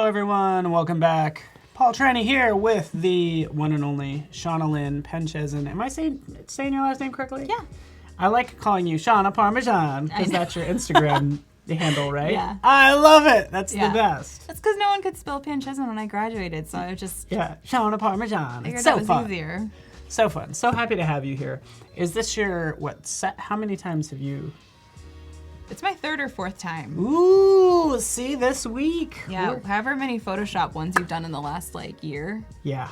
Hello everyone, welcome back. Paul Tranny here with the one and only Shauna Lynn Panczyszyn. Am I saying your last name correctly? Yeah. I like calling you Shauna Parmesan because that's your Instagram handle, right? Yeah. I love it. That's the best. That's because no one could spell Panczyszyn when I graduated, so I just Shauna Parmesan. figured It's so it was fun. Easier. So fun. So happy to have you here. Is this your how many times have you? It's my third or fourth time. Ooh, see this week. Yeah, however many Photoshop ones you've done in the last year. Yeah.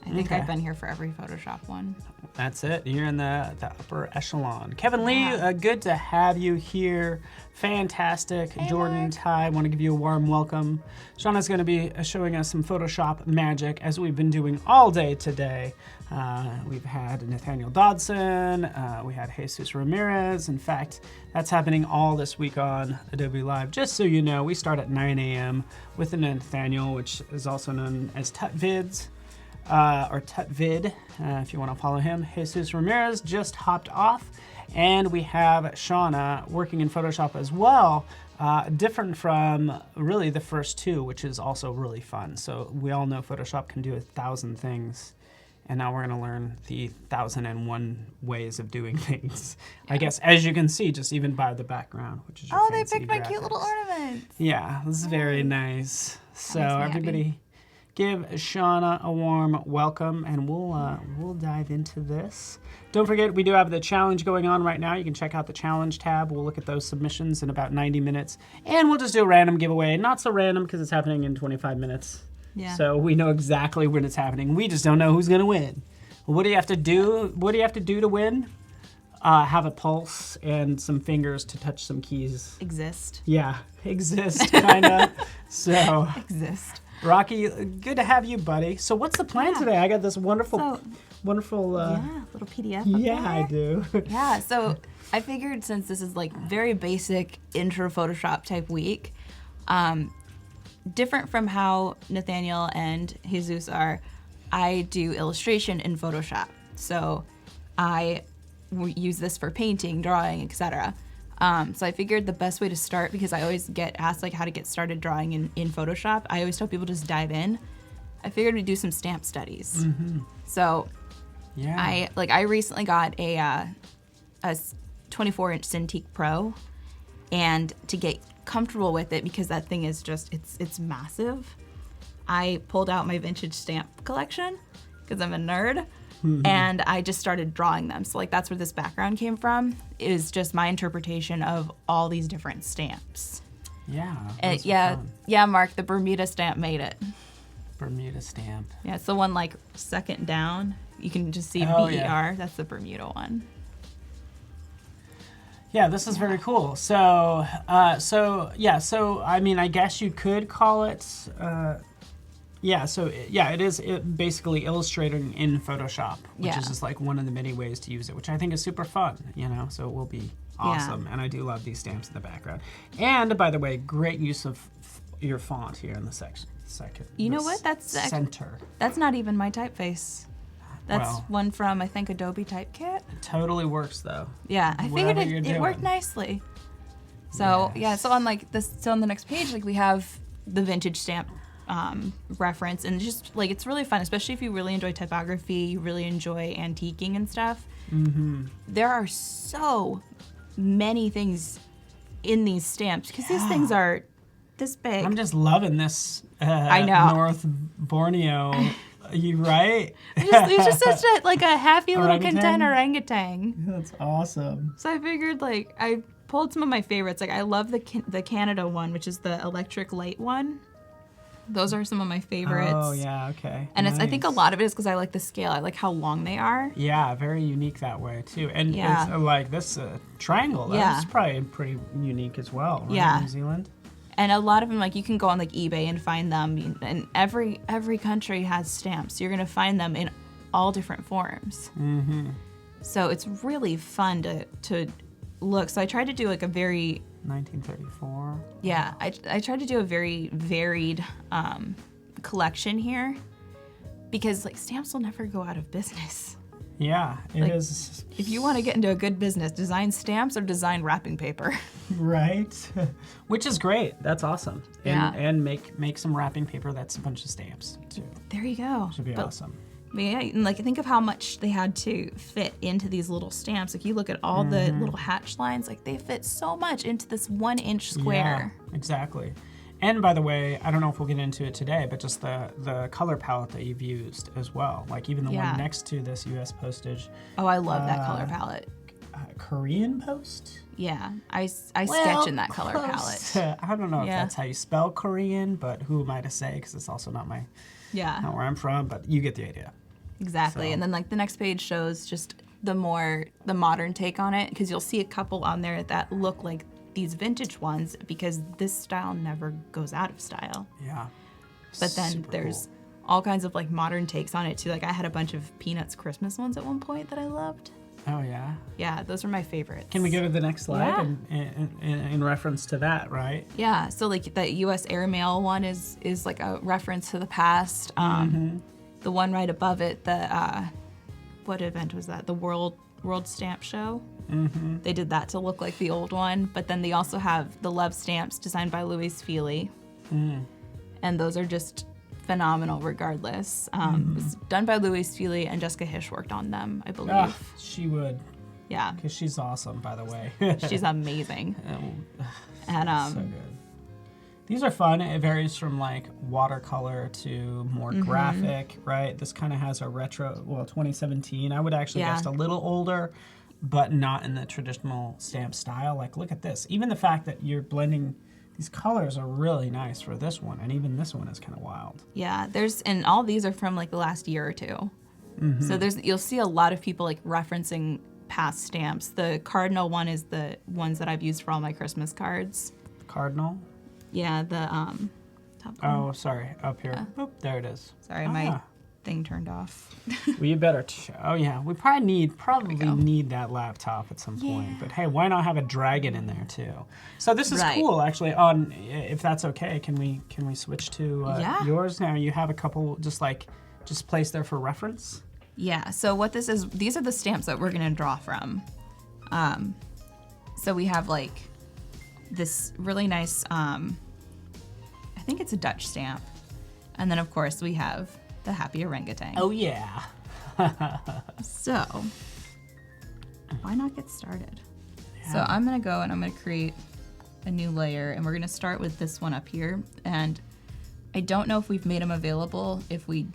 I think I've been here for every Photoshop one. That's it. You're in the upper echelon. Kevin Lee, good to have you here. Fantastic. Hey, Jordan, Mark. Ty, want to give you a warm welcome. Shauna's going to be showing us some Photoshop magic as we've been doing all day today. We've had Nathaniel Dodson. We had Jesus Ramirez. In fact, that's happening all this week on Adobe Live. Just so you know, we start at 9 a.m. with Nathaniel, which is also known as Tutvids. Or Tutvid, if you want to follow him. Jesus Ramirez just hopped off, and we have Shauna working in Photoshop as well, different from really the first two, which is also really fun. So we all know Photoshop can do 1,000 things, and now we're going to learn the 1,001 ways of doing things. Yeah. I guess, as you can see, just even by the background, which is your they fancy picked my graphics. cute little ornaments. Yeah, this is very nice. So makes me everybody, happy. give Shauna a warm welcome, and we'll dive into this. Don't forget, we do have the challenge going on right now. You can check out the challenge tab. We'll look at those submissions in about 90 minutes, and we'll just do a random giveaway. Not so random because it's happening in 25 minutes. Yeah. So we know exactly when it's happening. We just don't know who's gonna win. What do you have to do? What do you have to do to win? Have a pulse and some fingers to touch some keys. Exist. Yeah, exist, kinda. So. Exist. Rocky, good to have you, buddy. So what's the plan today? I got this wonderful. Little PDF. Yeah, up I there. do. Yeah, so I figured since this is very basic intro Photoshop type week, different from how Nathaniel and Jesus are, I do illustration in Photoshop. So I use this for painting, drawing, etc. So I figured the best way to start, because I always get asked how to get started drawing in Photoshop, I always tell people just dive in. I figured we'd do some stamp studies. Mm-hmm. So I recently got a 24-inch Cintiq Pro, and to get comfortable with it, because that thing is just, it's massive, I pulled out my vintage stamp collection, because I'm a nerd. Mm-hmm. And I just started drawing them. So that's where this background came from, is just my interpretation of all these different stamps. Yeah. And Mark, the Bermuda stamp made it. Bermuda stamp. Yeah, it's the one second down. You can just see Oh, BER. yeah. That's the Bermuda one. Yeah, this is very cool. So I mean, I guess you could call it. It is basically illustrating in Photoshop, which is just one of the many ways to use it, which I think is super fun, so it will be awesome. Yeah. And I do love these stamps in the background. And by the way, great use of your font here in the second. You know what? That's center. That's not even my typeface. That's one from, I think, Adobe Typekit. It totally works though. Yeah, I figured it worked nicely. So so on on the next page, we have the vintage stamp reference, and just it's really fun, especially if you really enjoy typography, you really enjoy antiquing and stuff. Mm-hmm. There are so many things in these stamps, because these things are this big. I'm just loving this. I know. North Borneo. You right? It's just such a happy little content orangutan. That's awesome. So I figured I pulled some of my favorites. I love the Canada one, which is the electric light one. Those are some of my favorites. Oh, yeah, okay. And nice. I think a lot of it is because I like the scale. I like how long they are. Yeah, very unique that way, too. And it's this triangle. That's probably pretty unique as well, right? Yeah. New Zealand. And a lot of them, you can go on eBay and find them. And every country has stamps. You're going to find them in all different forms. Mm-hmm. So it's really fun to look. So I tried to do a very... 1934. Yeah, I tried to do a very varied collection here, because stamps will never go out of business. Yeah, it is. If you want to get into a good business, design stamps or design wrapping paper. Right. Which is great. That's awesome. Yeah. And make some wrapping paper that's a bunch of stamps too. There you go. Should be awesome. Yeah, and like think of how much they had to fit into these little stamps. Like you look at all the little hatch lines, like they fit so much into this 1 inch square. Yeah, exactly. And by the way, I don't know if we'll get into it today, but just the color palette that you've used as well. Like even the one next to this U.S. postage. Oh, I love that color palette. Korean post? Yeah, I sketch in that color palette. I don't know if that's how you spell Korean, but who am I to say? Because it's also not not where I'm from, but you get the idea. Exactly. So. And then like the next page shows just the modern take on it, because you'll see a couple on there that look like these vintage ones, because this style never goes out of style. Yeah. But then there's all kinds of like modern takes on it too. Like I had a bunch of Peanuts Christmas ones at one point that I loved. Oh yeah. Yeah, those are my favorites. Can we go to the next slide in reference to that, right? Yeah. So like the U.S. airmail one is like a reference to the past. The one right above it, the what event was that? The World Stamp Show. They did that to look like the old one, but then they also have the love stamps designed by Louise Feely, and those are just phenomenal regardless. It was done by Louise Feely, and Jessica Hish worked on them, I believe. She would. Yeah. Because she's awesome, by the way. She's amazing. And so good. These are fun. It varies from like watercolor to more graphic, right? This kind of has a retro, 2017. I would actually guess a little older, but not in the traditional stamp style. Like, look at this. Even the fact that you're blending, these colors are really nice for this one, and even this one is kind of wild. Yeah, and all these are from like the last year or two. So you'll see a lot of people like referencing past stamps. The Cardinal one is the ones that I've used for all my Christmas cards. Cardinal? Yeah, the top one. Oh, sorry, up here. Yeah. Oop, there it is. Sorry, my thing turned off. Well, you better. Oh yeah, we probably need that laptop at some point. But hey, why not have a dragon in there too? So this is cool, actually. If that's okay, can we switch to yours now? You have a couple just placed there for reference. Yeah. So what this is, these are the stamps that we're gonna draw from. So we have like this really nice. I think it's a Dutch stamp, and then of course we have the happy orangutan. Oh yeah. So why not get started? So I'm gonna go and I'm gonna create a new layer, and we're gonna start with this one up here. And I don't know if we've made them available. If we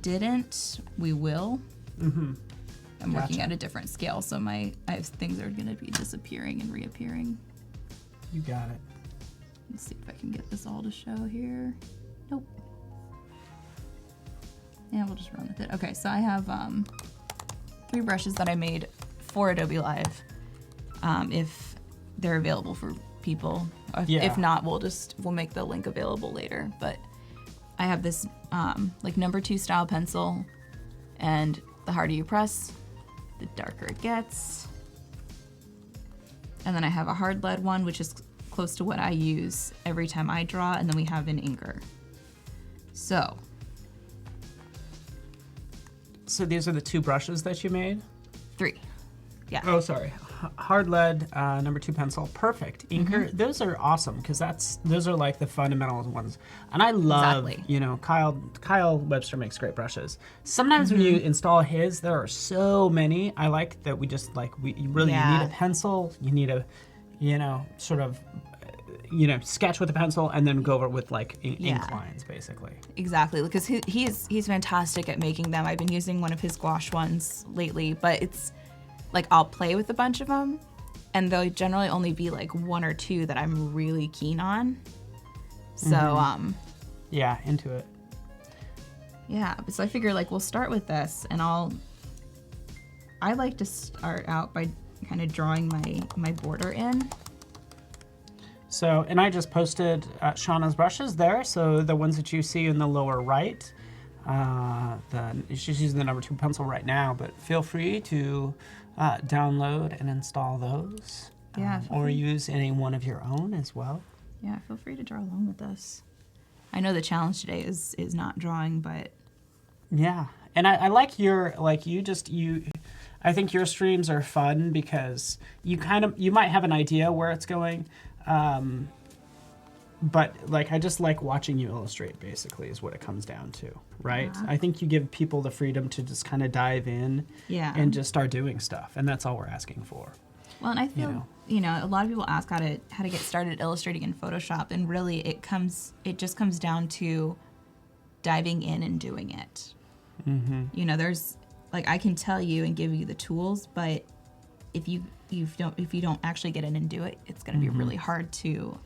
didn't, we will. I'm working at a different scale, so I have things that are gonna be disappearing and reappearing. You got it. Let's see if I can get this all to show here. Nope. Yeah, we'll just run with it. Okay, so I have 3 brushes that I made for Adobe Live. If they're available for people. If not, we'll make the link available later. But I have this like number 2 style pencil, and the harder you press, the darker it gets. And then I have a hard lead one, which is close to what I use every time I draw, and then we have an inker. So these are the 2 brushes that you made? 3. Yeah. Oh, sorry. Hard lead, number 2 pencil. Perfect. Inker. Those are awesome, because those are like the fundamental ones. And I love, Kyle Webster makes great brushes. Sometimes when you install his, there are so many. I like that we just you need a pencil. You need a, sort of, sketch with a pencil and then go over with ink lines, basically. Exactly, because he's fantastic at making them. I've been using one of his gouache ones lately, but it's like I'll play with a bunch of them, and they'll generally only be like 1 or 2 that I'm really keen on. So yeah, into it. Yeah, so I figure we'll start with this, and I like to start out by kind of drawing my border in. So, and I just posted Shauna's brushes there. So the ones that you see in the lower right, she's using the number 2 pencil right now, but feel free to download and install those. Yeah. Or use any one of your own as well. Yeah, feel free to draw along with us. I know the challenge today is not drawing, but yeah, And I like I think your streams are fun because you might have an idea where it's going, but like I just like watching you illustrate. Basically, is what it comes down to, right? Yeah. I think you give people the freedom to just kind of dive in, and just start doing stuff, and that's all we're asking for. Well, and I feel a lot of people ask how to get started illustrating in Photoshop, and really it just comes down to diving in and doing it. Mm-hmm. There's like I can tell you and give you the tools, but if you don't actually get in and do it, it's going to be really hard to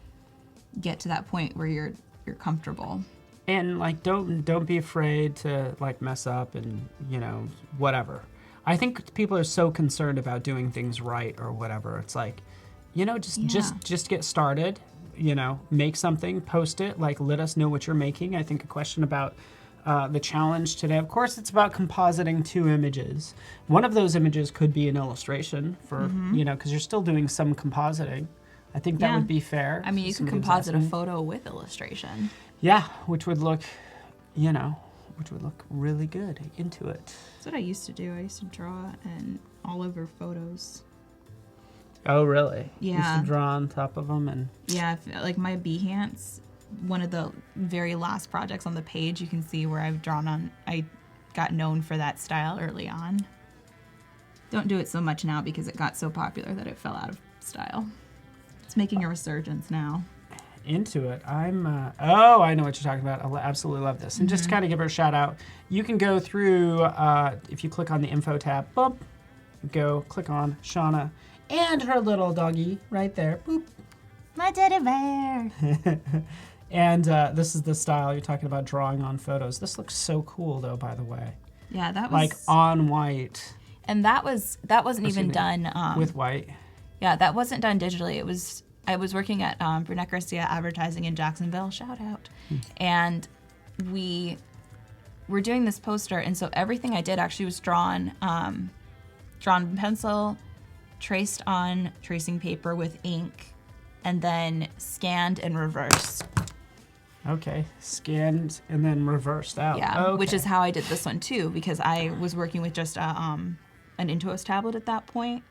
get to that point where you're comfortable. And like don't be afraid to like mess up and whatever. I think people are so concerned about doing things right or whatever. It's like, just get started, make something, post it, like let us know what you're making. I think a question about the challenge today, of course, it's about compositing 2 images. One of those images could be an illustration for, because you're still doing some compositing. I think that would be fair. I mean, you could composite a photo with illustration. Yeah, which would look, really good into it. That's what I used to do. I used to draw and all over photos. Oh, really? Yeah. You used to draw on top of them and... Yeah, like my Behance, one of the very last projects on the page, you can see where I've drawn on. I got known for that style early on. Don't do it so much now because it got so popular that it fell out of style. It's making a resurgence now. Into it. I know what you're talking about. I absolutely love this. And just to kind of give her a shout out, you can go through, if you click on the info tab, boop, go click on Shauna and her little doggy right there. Boop. My teddy bear. And this is the style you're talking about, drawing on photos. This looks so cool though, by the way. Yeah, that was like on white. And that wasn't even done with white. Yeah, that wasn't done digitally. I was working at Brunette Garcia Advertising in Jacksonville, shout out. And we were doing this poster, and so everything I did actually was drawn in pencil, traced on tracing paper with ink, and then scanned and reversed. Okay, scanned and then reversed out. Yeah, okay. Which is how I did this one too, because I was working with just an Intuos tablet at that point,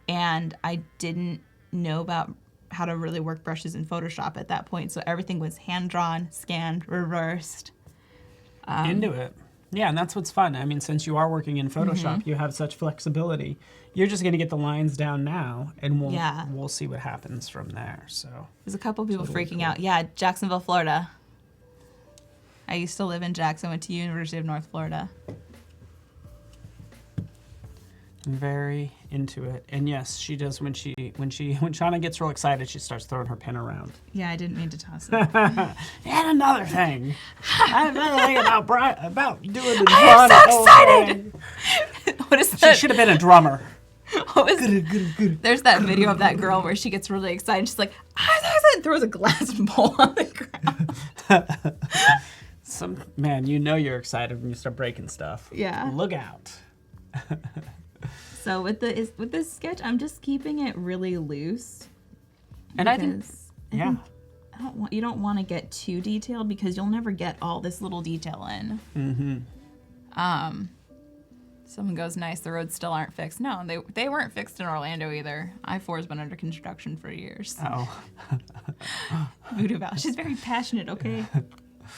and I didn't know about how to really work brushes in Photoshop at that point. So everything was hand-drawn, scanned, reversed. Into it. Yeah, and that's what's fun. I mean, since you are working in Photoshop, you have such flexibility. You're just going to get the lines down now, and we'll see what happens from there. So there's a couple people freaking out. Yeah, Jacksonville, Florida. I used to live in Jackson, went to University of North Florida. Very into it. And yes, she does when Shauna gets real excited, she starts throwing her pen around. Yeah, I didn't mean to toss it. And another thing. I have another thing about doing the drawing. I'm so excited! What is that? She should have been a drummer. What was good. There's that video of that girl where she gets really excited. She's like, I'm so excited, and throws a glass bowl on the ground. Man, you're excited when you start breaking stuff. Yeah. Look out. So with this sketch, I'm just keeping it really loose. And I think you don't want to get too detailed because you'll never get all this little detail in. Someone goes, nice, the roads still aren't fixed. No, they weren't fixed in Orlando either. I-4's been under construction for years. Oh. Voodoo Val. She's very passionate, okay?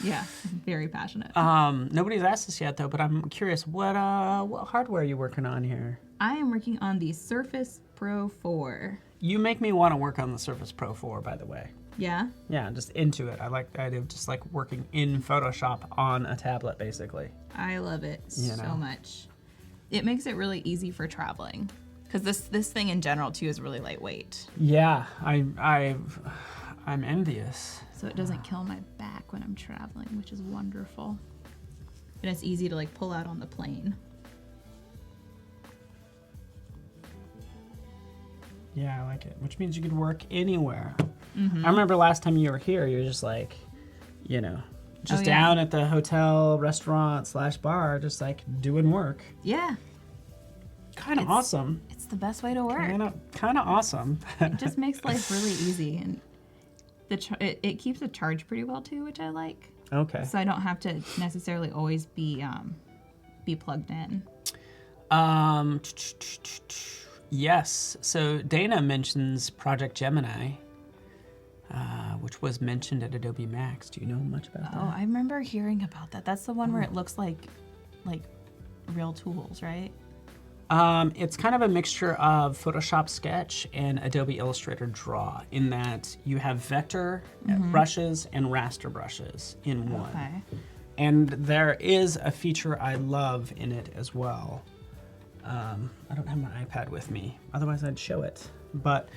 Yeah, very passionate. Nobody's asked this yet, though, but I'm curious, what hardware are you working on here? I am working on the Surface Pro 4. You make me want to work on the Surface Pro 4, by the way. Yeah? Yeah, I'm just into it. I like the idea of just like working in Photoshop on a tablet, basically. I love it so much. It makes it really easy for traveling. Because this thing in general, too, is really lightweight. Yeah, I'm envious. So it doesn't kill my back when I'm traveling, which is wonderful. And it's easy to like pull out on the plane. Yeah, I like it. Which means you could work anywhere. I remember last time you were here, you were just like, down at the hotel, restaurant / bar, just like doing work. Yeah. Kind of awesome. It's the best way to work. Kind of awesome. It just makes life really easy, and it keeps the charge pretty well too, which I like. Okay. So I don't have to necessarily always be be plugged in? Yes. So Dana mentions Project Gemini, which was mentioned at Adobe Max. Do you know much about that? Oh, I remember hearing about that. That's the one where it looks like real tools, right? It's kind of a mixture of Photoshop Sketch and Adobe Illustrator Draw, in that you have vector brushes and raster brushes in one. Okay. And there is a feature I love in it as well. I don't have my iPad with me, otherwise I'd show it. But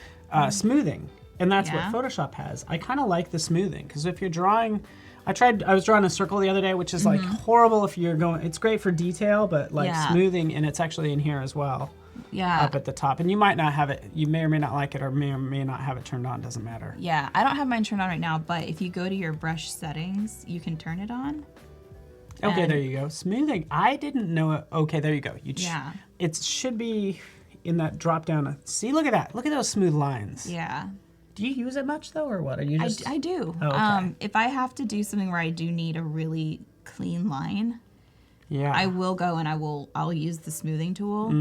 smoothing, and that's what Photoshop has. I kind of like the smoothing, because if you're drawing, I was drawing a circle the other day, which is like horrible if you're going, it's great for detail, but like smoothing, and it's actually in here as well. Yeah. Up at the top. And you might not have it, you may or may not like it, or may not have it turned on, doesn't matter. Yeah, I don't have mine turned on right now, but if you go to your brush settings, you can turn it on. Okay, there you go. Smoothing. I didn't know it. Okay, there you go. It should be in that drop down. See, look at that. Look at those smooth lines. Yeah. Do you use it much though, or what? Are you just? I do. Oh, okay. If I have to do something where I do need a really clean line, yeah, I will go and I'll use the smoothing tool.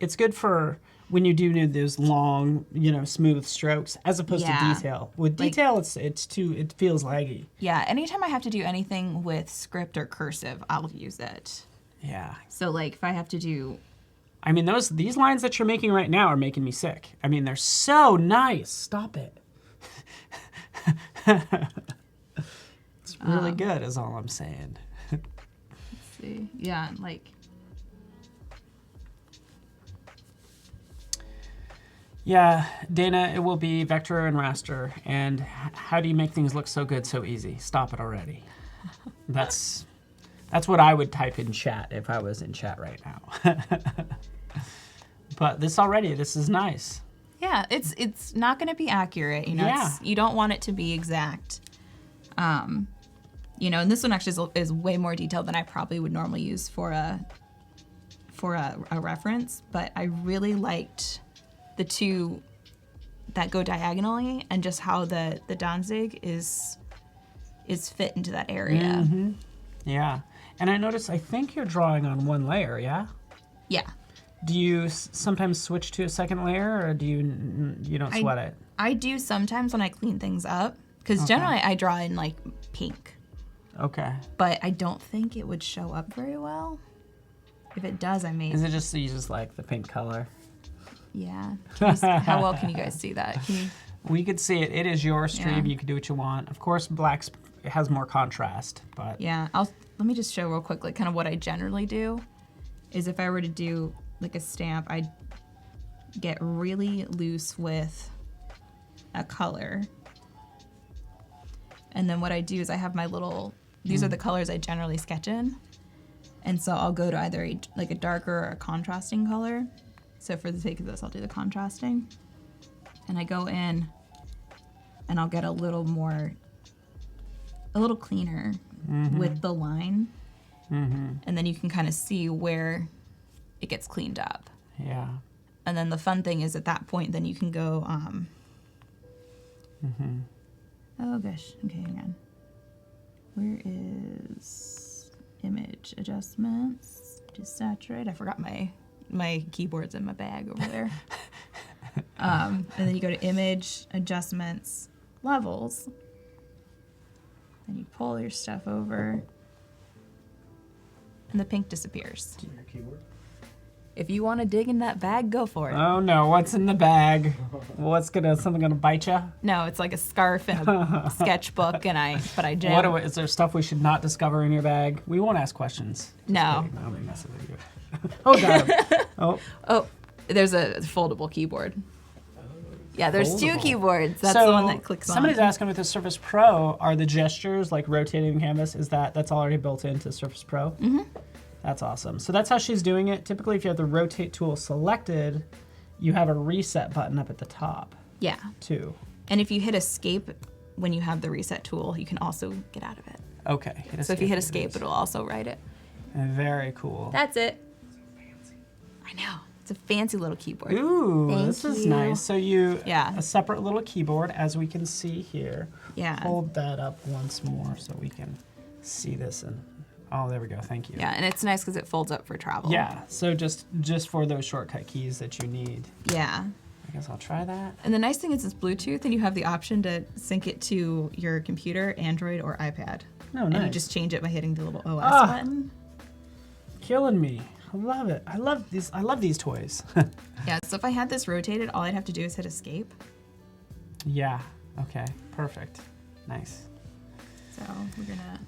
It's good for when you do need those long, smooth strokes, as opposed to detail. With detail, it feels laggy. Yeah, anytime I have to do anything with script or cursive, I'll use it. Yeah. So like if I have to do, I mean, these lines that you're making right now are making me sick. I mean, they're so nice. Stop it. It's really good, is all I'm saying. Let's see. Yeah, like. Yeah, Dana, it will be vector and raster. And how do you make things look so good so easy? Stop it already. That's what I would type in chat if I was in chat right now. But this is nice. Yeah, it's not going to be accurate. You don't want it to be exact. And this one actually is way more detailed than I probably would normally use for a reference. But I really liked the two that go diagonally, and just how the Danzig is fit into that area. Mm-hmm. Yeah, and I noticed, I think you're drawing on one layer, yeah? Yeah. Do you sometimes switch to a second layer, or do you don't sweat it? I do sometimes when I clean things up, because generally I draw in like pink. Okay. But I don't think it would show up very well. If it does, I may. Is it just you just like the pink color? Yeah. How well can you guys see that? We could see it. It is your stream. You can do what you want. Of course, black has more contrast, but yeah. Let me just show real quick, like kind of what I generally do. Is if I were to do like a stamp, I get really loose with a color, and then what I do is I have my little. These are the colors I generally sketch in, and so I'll go to either a darker or a contrasting color. So for the sake of this, I'll do the contrasting. And I go in and I'll get a little cleaner with the line. And then you can kind of see where it gets cleaned up. Yeah. And then the fun thing is at that point, then you can go, oh gosh, okay, hang on. Where is image adjustments? Desaturate, I forgot my keyboard's in my bag over there. And then you go to image, adjustments, levels. Then you pull your stuff over. And the pink disappears. Keep your keyboard. If you want to dig in that bag, go for it. Oh no, what's in the bag? Something gonna bite you? No, it's like a scarf and a sketchbook, and I jam. Is there stuff we should not discover in your bag? We won't ask questions. No. I'll be messing with you. Oh, got him. Oh, there's a foldable keyboard. Yeah, there's two keyboards. That's so the one that clicks on. Somebody's asking with the Surface Pro, are the gestures like rotating the canvas? That's already built into Surface Pro? Mm-hmm. That's awesome. So that's how she's doing it. Typically, if you have the rotate tool selected, you have a reset button up at the top. Yeah. Too. And if you hit escape when you have the reset tool, you can also get out of it. Okay. So if you hit escape, it'll also write it. Very cool. That's it. I know. It's a fancy little keyboard. Ooh, this is nice. So a separate little keyboard, as we can see here. Yeah. Hold that up once more so we can see this in Oh, there we go. Thank you. Yeah, and it's nice because it folds up for travel. Yeah, so just for those shortcut keys that you need. Yeah. I guess I'll try that. And the nice thing is it's Bluetooth, and you have the option to sync it to your computer, Android, or iPad. Oh, nice. And you just change it by hitting the little OS button. Killing me. I love it. I love these toys. Yeah, so if I had this rotated, all I'd have to do is hit escape. Yeah. Okay. Perfect. Nice. So we're gonna...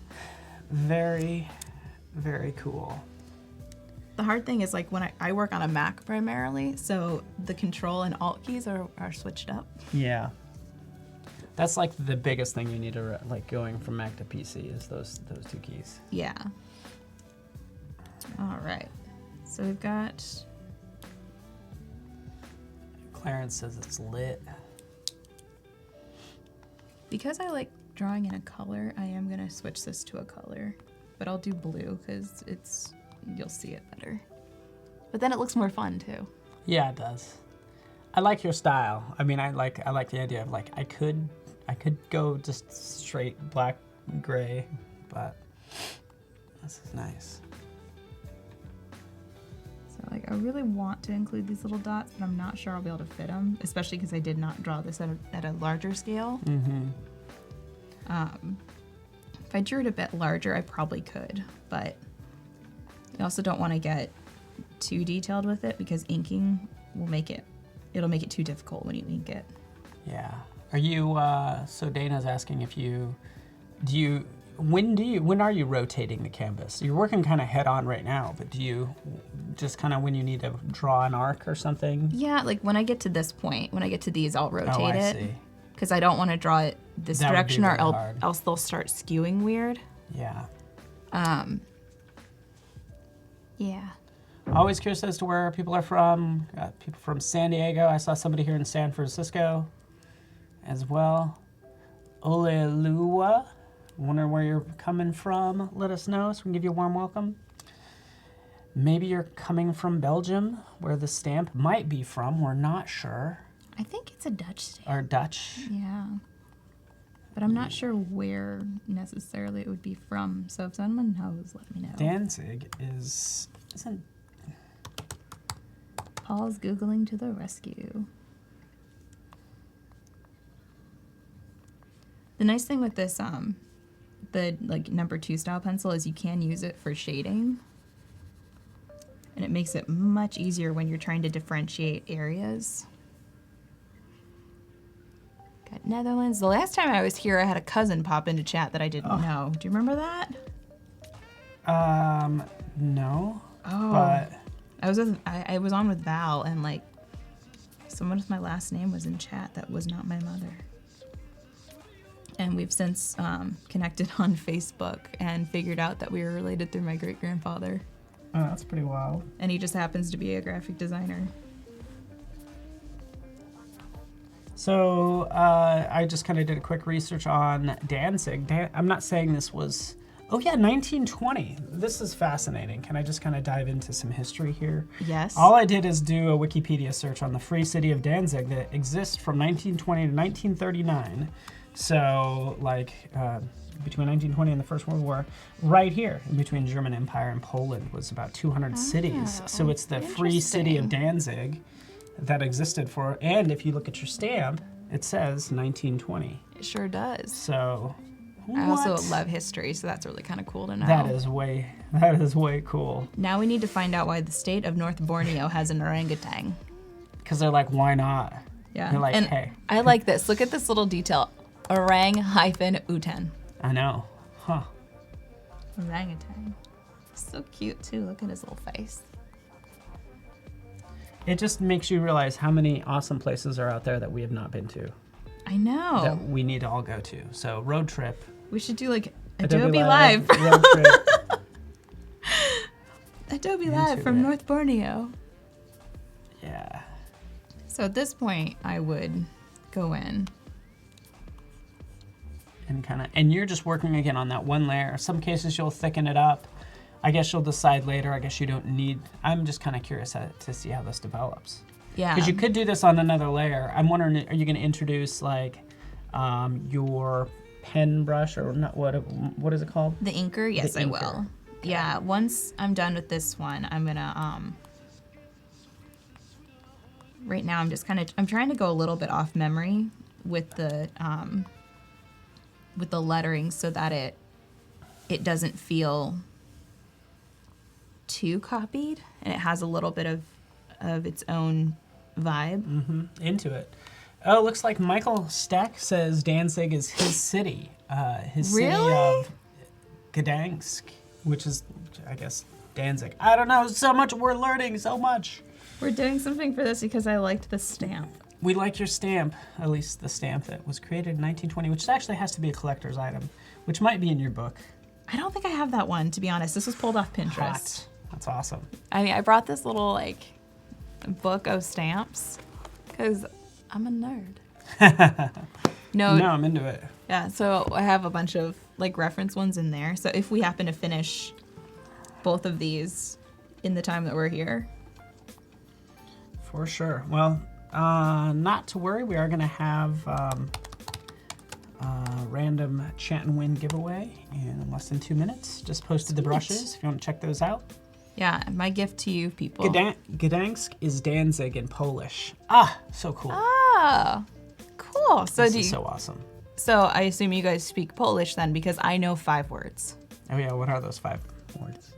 Very, very cool. The hard thing is like when I work on a Mac primarily, so the Control and Alt keys are switched up. Yeah. That's like the biggest thing you need to like going from Mac to PC is those two keys. Yeah. All right. So we've got... Clarence says it's lit. Because I like drawing in a color, I am gonna switch this to a color, but I'll do blue because you'll see it better. But then it looks more fun too. Yeah, it does. I like your style. I mean, I like the idea of like I could go just straight black and gray, but this is nice. So like I really want to include these little dots, but I'm not sure I'll be able to fit them, especially because I did not draw this at a larger scale. Mm-hmm. If I drew it a bit larger, I probably could, but you also don't want to get too detailed with it because inking it'll make it too difficult when you ink it. Yeah. Are you, so Dana's asking if when are you rotating the canvas? You're working kind of head on right now, but do you just kind of when you need to draw an arc or something? Yeah, like when I get to this point, when I get to these, I'll rotate it. See. Because I don't want to draw it this That would be direction or really hard. else they'll start skewing weird. Yeah. Yeah. Always curious as to where people are from. Got people from San Diego. I saw somebody here in San Francisco as well. Olealua. Wonder where you're coming from. Let us know so we can give you a warm welcome. Maybe you're coming from Belgium, where the stamp might be from. We're not sure. I think it's a Dutch stamp. Or Dutch. Yeah. But I'm not sure where necessarily it would be from. So if someone knows, let me know. Danzig isn't. Paul's Googling to the rescue. The nice thing with this, the like number 2 style pencil is you can use it for shading. And it makes it much easier when you're trying to differentiate areas. Got Netherlands. The last time I was here, I had a cousin pop into chat that I didn't know. Do you remember that? No. Oh. But I was on with Val, and like someone with my last name was in chat that was not my mother. And we've since connected on Facebook and figured out that we were related through my great-grandfather. oh, that's pretty wild. And he just happens to be a graphic designer. So I just kind of did a quick research on Danzig. I'm not saying this was, oh yeah, 1920. This is fascinating. Can I just kind of dive into some history here? Yes. All I did is do a Wikipedia search on the free city of Danzig that exists from 1920 to 1939. So like between 1920 and the First World War, right here in between German Empire and Poland was about 200 cities. So it's the free city of Danzig that existed for, and if you look at your stamp, it says 1920. It sure does. So, I also what? love history, so that's really kind of cool to know. That is way cool. Now we need to find out why the state of North Borneo has an orangutan. Because they're like, why not? Yeah. They're like, and hey. I like this. Look at this little detail. Orang-utan. I know. Huh. Orangutan. So cute too. Look at his little face. It just makes you realize how many awesome places are out there that we have not been to. I know. That we need to all go to. So road trip. We should do like Adobe Live. Road trip. Adobe Live from North Borneo. Yeah. So at this point, I would go in. And you're just working again on that one layer. Some cases you'll thicken it up. I guess you'll decide later. I guess you don't need. I'm just kind of curious to see how this develops. Yeah. Because you could do this on another layer. I'm wondering, are you going to introduce like your pen brush or not? What is it called? The inker? Yes, The I inker. will. Yeah, once I'm done with this one, I'm gonna right now I'm trying to go a little bit off memory with the lettering so that it doesn't feel too copied and it has a little bit of its own vibe. Into it. Oh, looks like Michael Steck says Danzig is his city. His city of Gdansk, which is, I guess, Danzig. I don't know, so much, we're learning so much. We're doing something for this because I liked the stamp. We like your stamp, at least the stamp that was created in 1920, which actually has to be a collector's item, which might be in your book. I don't think I have that one, to be honest. This was pulled off Pinterest. Hot. That's awesome. I mean, I brought this little, book of stamps because I'm a nerd. No, I'm into it. Yeah, so I have a bunch of, reference ones in there. So if we happen to finish both of these in the time that we're here. For sure. Well, not to worry. We are going to have a random chat and win giveaway in less than 2 minutes. Just posted the brushes if you want to check those out. Yeah, my gift to you people. Gdansk is Danzig in Polish. Ah, so cool. Ah, cool. So this is so awesome. So I assume you guys speak Polish then, because I know 5 words. Oh yeah, what are those 5 words?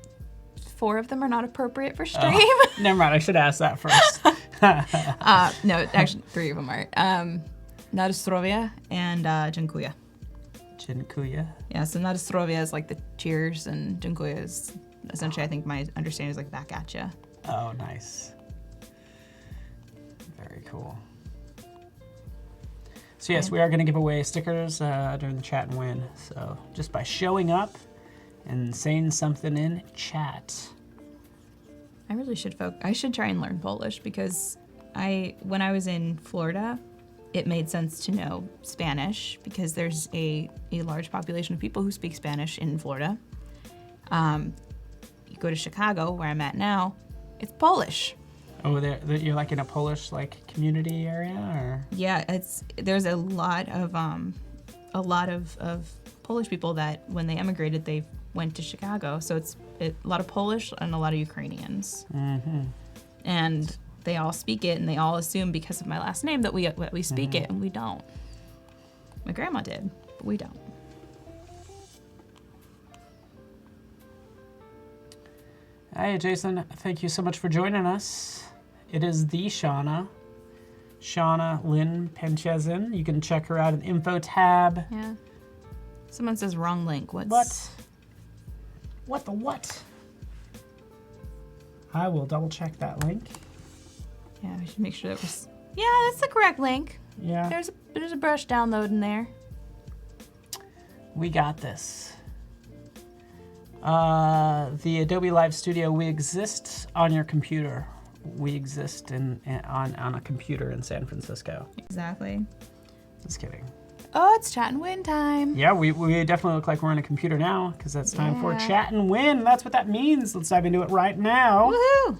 4 of them are not appropriate for stream. Oh, never mind, I should ask that first. No, actually 3 of them are. Nadostrovia and dziękuję. Dziękuję. Yeah, so Nadostrovia is the cheers, and dziękuję is essentially, I think my understanding is back at you. Oh, nice. Very cool. So yes, we are going to give away stickers during the chat and win. So just by showing up and saying something in chat. I really should I should try and learn Polish because when I was in Florida, it made sense to know Spanish because there's a large population of people who speak Spanish in Florida. You go to Chicago, where I'm at now, it's Polish. Oh, you're in a Polish community area, or? Yeah, there's a lot of Polish people that when they emigrated, they went to Chicago. So it's a lot of Polish and a lot of Ukrainians. Mm-hmm. And they all speak it, and they all assume because of my last name that we speak it, and we don't. My grandma did, but we don't. Hey, Jason, thank you so much for joining us. It is the Shauna Lynn Panczyszyn. You can check her out in the info tab. Yeah. Someone says wrong link. What the what? I will double check that link. Yeah, we should make sure that was. Yeah, that's the correct link. Yeah. There's a brush download in there. We got this. The Adobe Live Studio, we exist on your computer. We exist on a computer in San Francisco. Exactly. Just kidding. Oh, it's chat and win time. Yeah, we definitely look like we're on a computer now because that's time for chat and win. That's what that means. Let's dive into it right now. Woohoo!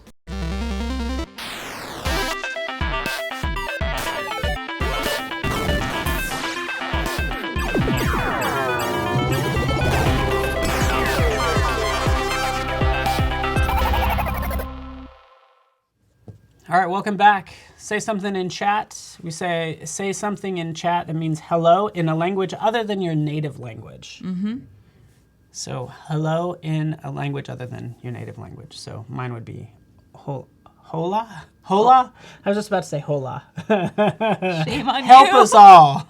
All right, welcome back. Say something in chat. We say something in chat that means hello in a language other than your native language. Mm-hmm. So hello in a language other than your native language. So mine would be hola? Hola? I was just about to say hola. Shame on you. Help us all.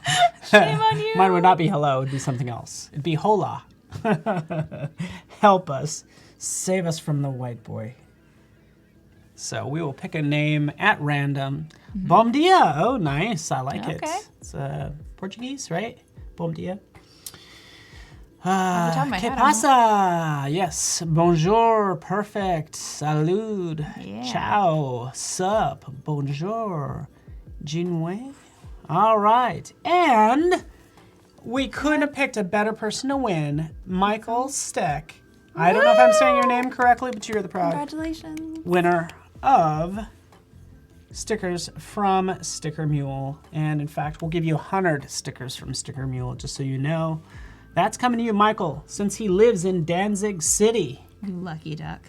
Shame on you. Mine would not be hello. It would be something else. It'd be hola. Help us. Save us from the white boy. So we will pick a name at random. Mm-hmm. Bom dia. Oh, nice. I like it. It's Portuguese, right? Bom dia. Que pasa? Yes. Bonjour. Perfect. Salud. Yeah. Ciao. Sup. Bonjour. Jinwei. All right. And we couldn't have picked a better person to win. Michael Steck. I don't know if I'm saying your name correctly, but you're the proud Congratulations. winner of stickers from Sticker Mule. And in fact, we'll give you 100 stickers from Sticker Mule, just so you know. That's coming to you, Michael, since he lives in Danzig City. You lucky duck.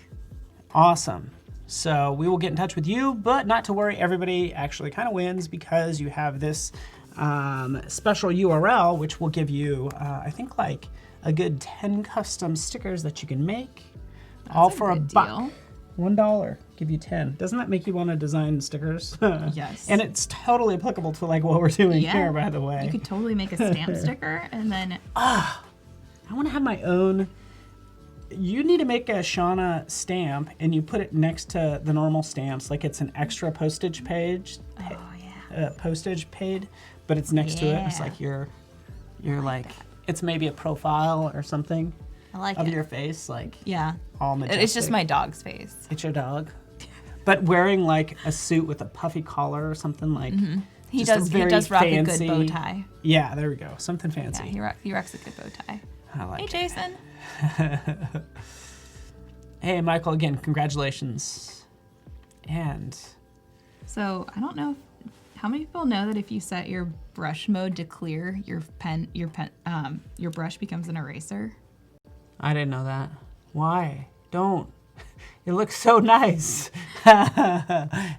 Awesome. So we will get in touch with you, but not to worry, everybody actually kind of wins because you have this special URL, which will give you, I think, like a good 10 custom stickers that you can make, all for a buck. $1, give you 10. Doesn't that make you want to design stickers? Yes. And it's totally applicable to like what we're doing here, by the way. You could totally make a stamp sticker and then... I want to have my own... You need to make a Shauna stamp and you put it next to the normal stamps, like it's an extra postage page. Oh, yeah. Postage paid, but it's next to it. It's like you're like, it's maybe a profile or something. I like of it. your face, like yeah. all majestic. It's just my dog's face. It's your dog, but wearing like a suit with a puffy collar or something like. Mm-hmm. He does rock fancy, a good bow tie. Yeah, there we go. Something fancy. Yeah, he rocks a good bow tie. I like Hey, Jason. Hey, Michael. Again, congratulations. And so I don't know how many people know that if you set your brush mode to clear, your brush becomes an eraser. I didn't know that. Why? Don't. It looks so nice.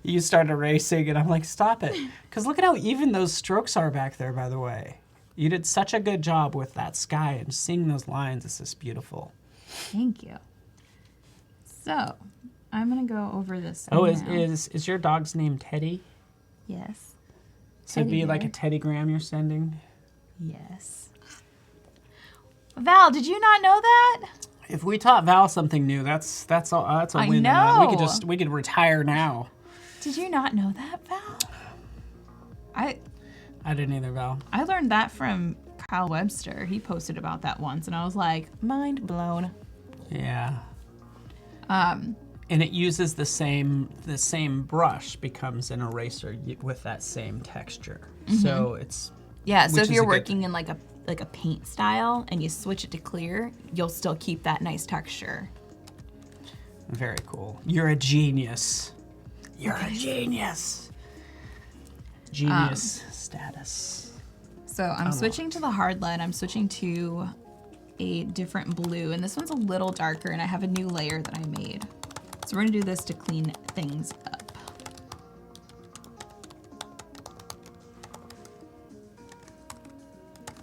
You start erasing and I'm like, stop it. Because look at how even those strokes are back there, by the way. You did such a good job with that sky and seeing those lines. It's just beautiful. Thank you. So I'm going to go over this. Oh, is your dog's name Teddy? Yes. So it'd be like a teddygram you're sending? Yes. Val, did you not know that? If we taught Val something new, that's a win. I know. We could retire now. Did you not know that, Val? I didn't either, Val. I learned that from Kyle Webster. He posted about that once, and I was like, mind blown. Yeah. And it uses the same brush becomes an eraser with that same texture. Mm-hmm. So it's so if you're working in like a paint style and you switch it to clear, you'll still keep that nice texture. Very cool. You're a genius. You're a genius. Genius status. So I'm switching to the hard lead. I'm switching to a different blue, and this one's a little darker, and I have a new layer that I made. So we're gonna do this to clean things up.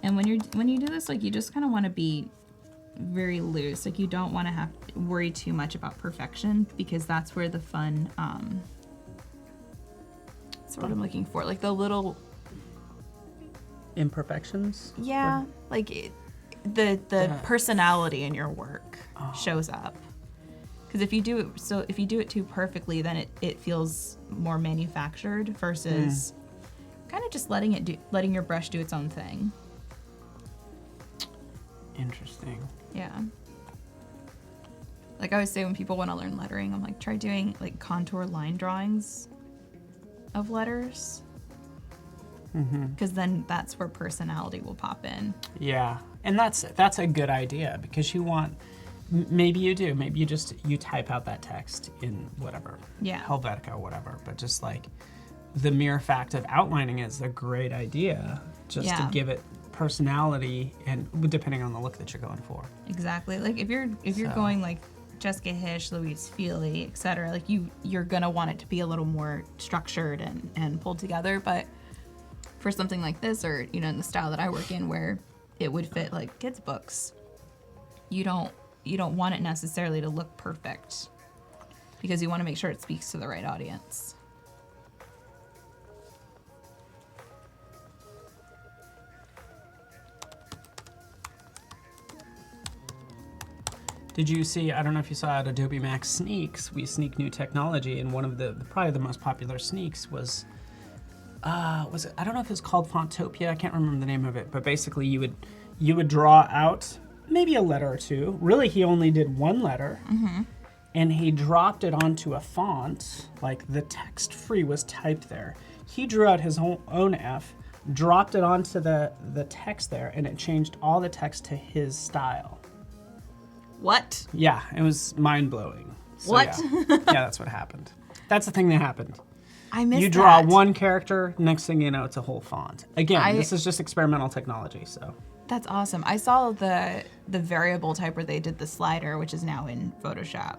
And when you do this, like, you just kind of want to be very loose. Like, you don't want to have to worry too much about perfection, because that's where the fun, that's what I'm looking for. Like the little imperfections. Yeah, like the personality in your work shows up. Because if you do it too perfectly, then it feels more manufactured versus kind of just letting your brush do its own thing. Interesting. Yeah. Like I always say when people want to learn lettering, I'm like, try doing like contour line drawings of letters. Because then that's where personality will pop in. Yeah, and that's a good idea, because you want, maybe you type out that text in whatever, Helvetica, whatever, but just like the mere fact of outlining it is a great idea, just to give it personality, and depending on the look that you're going for. Exactly. Like if you're going like Jessica Hish, Louise Feely, etc., like you're gonna want it to be a little more structured and pulled together. But for something like this, or in the style that I work in, where it would fit like kids' books, you don't want it necessarily to look perfect, because you want to make sure it speaks to the right audience. Did you see, I don't know if you saw at Adobe Max Sneaks, we sneak new technology, and one of probably the most popular sneaks was it, I don't know if it was called Fontopia, I can't remember the name of it, but basically you would draw out maybe a letter or two. Really, he only did one letter, and he dropped it onto a font, like the text free was typed there. He drew out his own F, dropped it onto the text there, and it changed all the text to his style. What? Yeah, it was mind-blowing. So, what? Yeah, that's what happened. That's the thing that happened. I missed that. You draw one character, next thing you know, it's a whole font. Again, this is just experimental technology, so. That's awesome. I saw the variable type where they did the slider, which is now in Photoshop.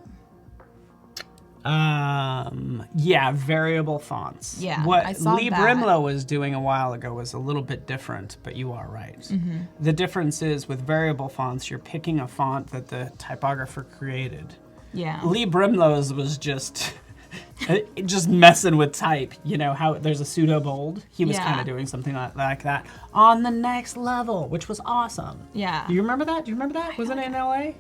Yeah, variable fonts. Yeah, What I saw Lee that. Brimlow was doing a while ago was a little bit different, but you are right. Mm-hmm. The difference is with variable fonts, you're picking a font that the typographer created. Yeah. Lee Brimlow's was just just messing with type. You know how there's a pseudo bold. He was Yeah. kind of doing something like that on the next level, which was awesome. Yeah. Do you remember that? Do you remember that? Wasn't it in LA?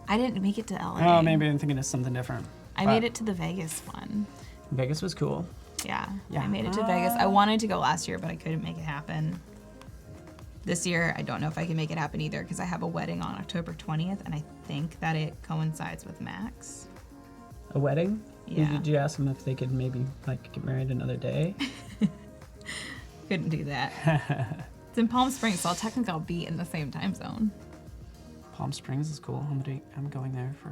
I didn't make it to LA. Oh, maybe I'm thinking of something different. I made it to the Vegas one. Vegas was cool. Yeah. Yeah. I made it to Vegas. I wanted to go last year, but I couldn't make it happen. This year, I don't know if I can make it happen either because I have a wedding on October 20th, and I think that it coincides with Max. A wedding? Yeah. Did you ask them if they could maybe like get married another day? Couldn't do that. It's in Palm Springs, so technically I'll be in the same time zone. Palm Springs is cool. I'm going there for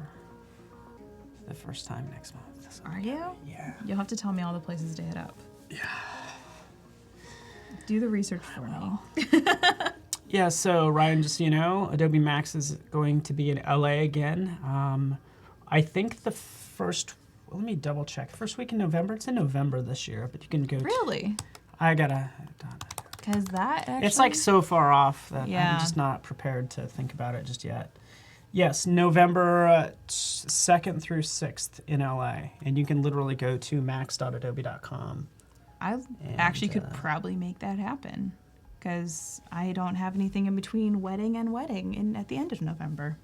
the first time next month. So, Are you? yeah. You'll have to tell me all the places to hit up. Yeah. Do the research for me. Yeah, so Ryan, just so you know, Adobe Max is going to be in LA again. I think the first, well, let me double check. First week in November? It's in November this year, but you can go. Really? I gotta. Because that actually... It's like so far off that Yeah. I'm just not prepared to think about it just yet. Yes, November 2nd through 6th in LA, and you can literally go to max.adobe.com. I actually could probably make that happen because I don't have anything in between wedding and wedding at the end of November.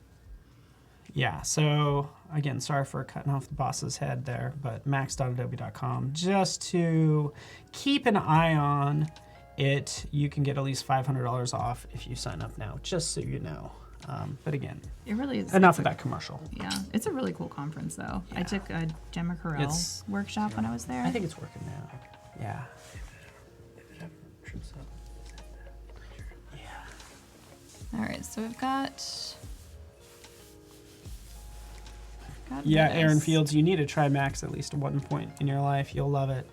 Yeah, so again, sorry for cutting off the boss's head there, but max.adobe.com. Just to keep an eye on it, you can get at least $500 off if you sign up now, just so you know. But again, It really is. enough of that commercial. Yeah, it's a really cool conference though. Yeah. I took a Gemma Carell It's- workshop when I was there. I think it's working now. Yeah. All right, so I've got Yeah, this. Aaron Fields, you need to try Max at least at one point in your life. You'll love it.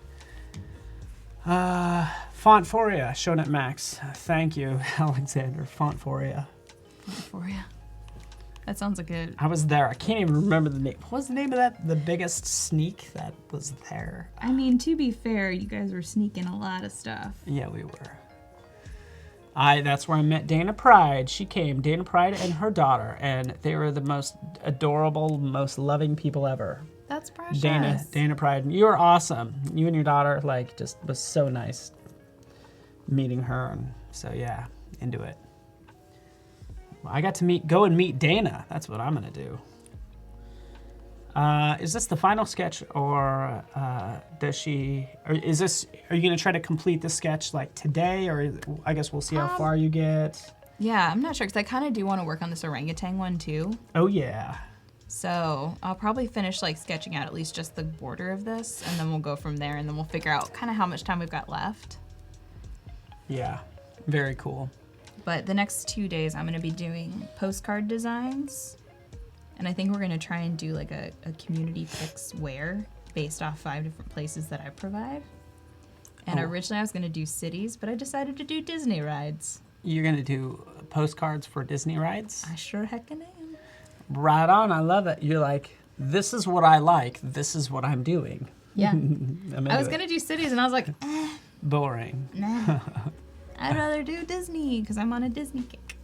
Fontphoria, shown at Max. Thank you, Alexander. Fontphoria. For you. That sounds like a. I was there. I can't even remember the name. What was the name of that? The biggest sneak that was there. I mean, to be fair, you guys were sneaking a lot of stuff. Yeah, we were. That's where I met Dana Pride. She came, Dana Pride and her daughter, and they were the most adorable, most loving people ever. That's precious. Dana Pride, you were awesome. You and your daughter, like, just was so nice meeting her, and so yeah, into it. Well, I got to go and meet Dana. That's what I'm gonna do. Is this the final sketch, or are you gonna try to complete the sketch like today, or I guess we'll see how far you get? Yeah, I'm not sure because I kind of do want to work on this orangutan one too. Oh yeah. So I'll probably finish like sketching out at least just the border of this, and then we'll go from there, and then we'll figure out kind of how much time we've got left. Yeah, very cool. But the next 2 days, I'm going to be doing postcard designs. And I think we're going to try and do like a community picks where based off 5 different places that I provide. And originally I was going to do cities, but I decided to do Disney rides. You're gonna do postcards for Disney rides? I sure heckin' am. Right on, I love it. You're like, this is what I like, this is what I'm doing. Yeah. I was it. going to do cities, and I was like, Boring. nah. I'd rather do Disney because I'm on a Disney kick.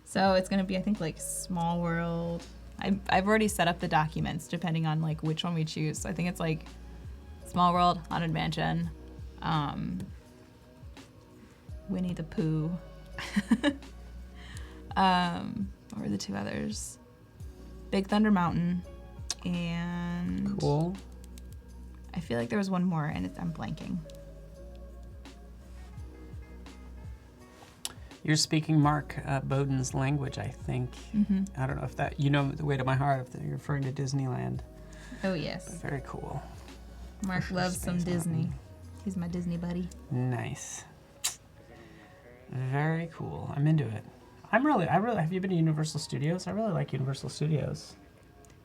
So it's gonna be, I think, like Small World. I've already set up the documents depending on like which one we choose. So I think it's like Small World, Haunted Mansion, Winnie the Pooh. What were the 2 others? Big Thunder Mountain, and Cool. I feel like there was one more, and I'm blanking. You're speaking Mark Bowden's language, I think. Mm-hmm. I don't know if that, you know the way to my heart if you're referring to Disneyland. Oh yes, Very cool. Mark sure loves some Space Disney. Mountain. He's my Disney buddy. Nice. Very cool. I'm into it. I really, have you been to Universal Studios? I really like Universal Studios.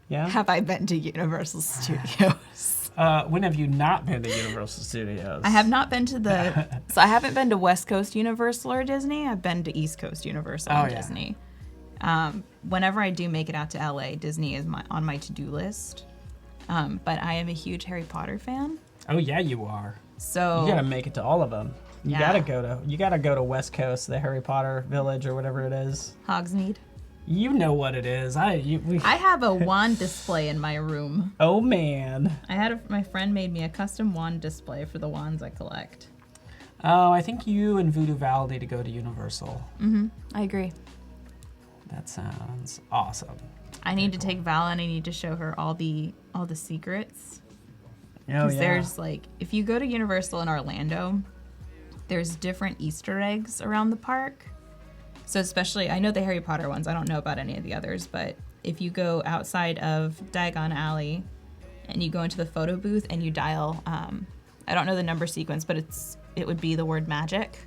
Yeah? Have I been to Universal Studios? When have you not been to Universal Studios? I have not been to so I haven't been to West Coast Universal or Disney. I've been to East Coast Universal and Disney. Whenever I do make it out to LA, Disney is on my to-do list. But I am a huge Harry Potter fan. Oh yeah, you are. So you gotta make it to all of them. You gotta go to West Coast, the Harry Potter Village or whatever it is. Hogsmeade. You know what it is. I have a wand display in my room. Oh man. My friend made me a custom wand display for the wands I collect. Oh, I think you and Voodoo Val need to go to Universal. I agree. That sounds awesome. I need to take Val and I need to show her all the secrets. Oh yeah. Because there's if you go to Universal in Orlando, there's different Easter eggs around the park. So especially, I know the Harry Potter ones, I don't know about any of the others, but if you go outside of Diagon Alley and you go into the photo booth and you dial, I don't know the number sequence, but it would be the word magic.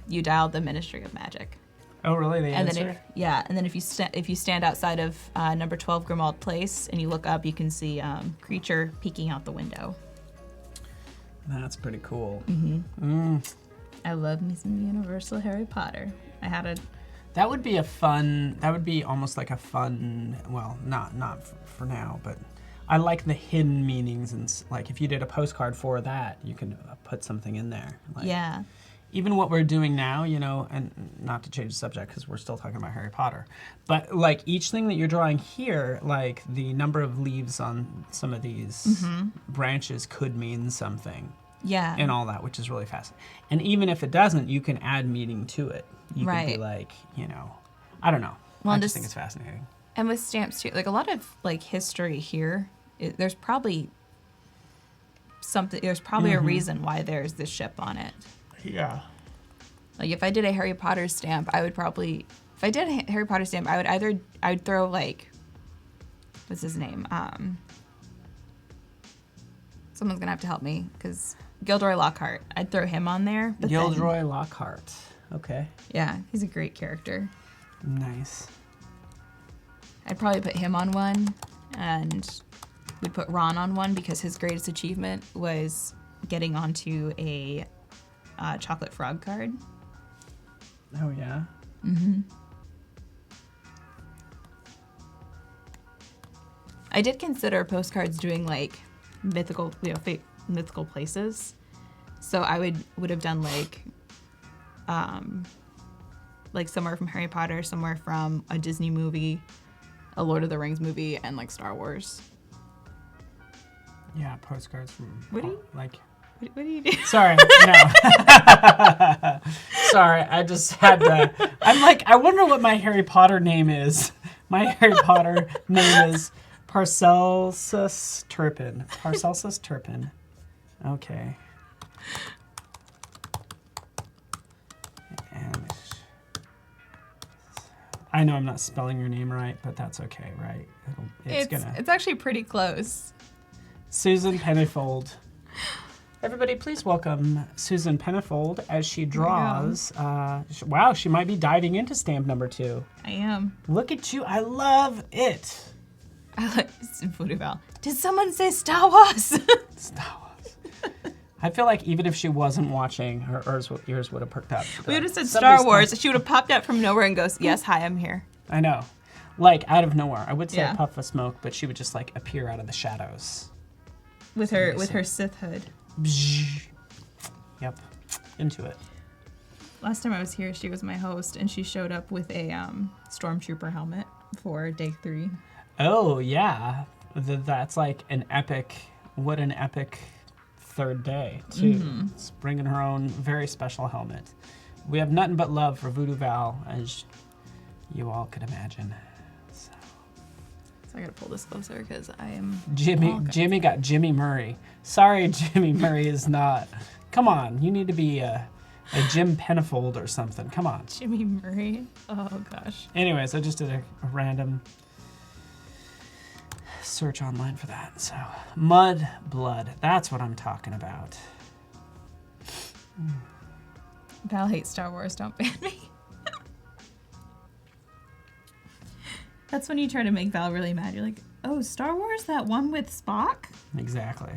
You dial the Ministry of Magic. Oh really? The answer? And then if you stand outside of number 12 Grimald Place and you look up, you can see Creature peeking out the window. That's pretty cool. I love me some Universal Harry Potter. That would be almost like a fun, well, not for now, but I like the hidden meanings, and like if you did a postcard for that, you can put something in there. Yeah. Even what we're doing now, and not to change the subject because we're still talking about Harry Potter, but like each thing that you're drawing here, like the number of leaves on some of these branches could mean something. Yeah. And all that, which is really fascinating. And even if it doesn't, you can add meaning to it. You can be like, I don't know. Well, I just think it's fascinating. And with stamps too, like a lot of history here, there's probably a reason why there's this ship on it. Yeah. Like if I did a Harry Potter stamp, I would throw what's his name? Someone's gonna have to help me because Gilderoy Lockhart. I'd throw him on there. Gilderoy Lockhart. Okay. Yeah, he's a great character. Nice. I'd probably put him on one, and we'd put Ron on one because his greatest achievement was getting onto a chocolate frog card. Oh yeah. I did consider postcards doing mythical, mythical places. So I would have done somewhere from Harry Potter, somewhere from a Disney movie, a Lord of the Rings movie, and Star Wars. Yeah, postcards from What do you do? Sorry, no. Sorry, I just had to. I wonder what my Harry Potter name is. My Harry Potter name is Paracelsus Turpin. Paracelsus Turpin. Okay. And I know I'm not spelling your name right, but that's okay, right? It's actually pretty close. Susan Pennifold. Everybody, please welcome Susan Pennifold as she draws. Wow, she might be diving into stamp number 2. I am. Look at you. I love it. I like Voodoo Val. Did someone say Star Wars? Star Wars. I feel like even if she wasn't watching, her ears would have perked up. We would have said Star Wars. She would have popped out from nowhere and goes, yes, hi, I'm here. I know. Out of nowhere. I would say a puff of smoke, but she would just appear out of the shadows. With her Sith hood. Yep. Into it. Last time I was here, she was my host, and she showed up with a stormtrooper helmet for day 3. Oh, yeah. That's an epic third day, too. It's bringing her own very special helmet. We have nothing but love for Voodoo Val, as you all could imagine. So I gotta pull this closer because I am. Jimmy got Jimmy Murray. Sorry, Jimmy Murray is not. Come on, you need to be a Jim Pennifold or something. Come on. Jimmy Murray. Oh gosh. Anyways, I just did a random search online for that. So Mud Blood. That's what I'm talking about. Val hates Star Wars. Don't ban me. That's when you try to make Val really mad. You're like, Oh, Star Wars, that one with Spock? Exactly.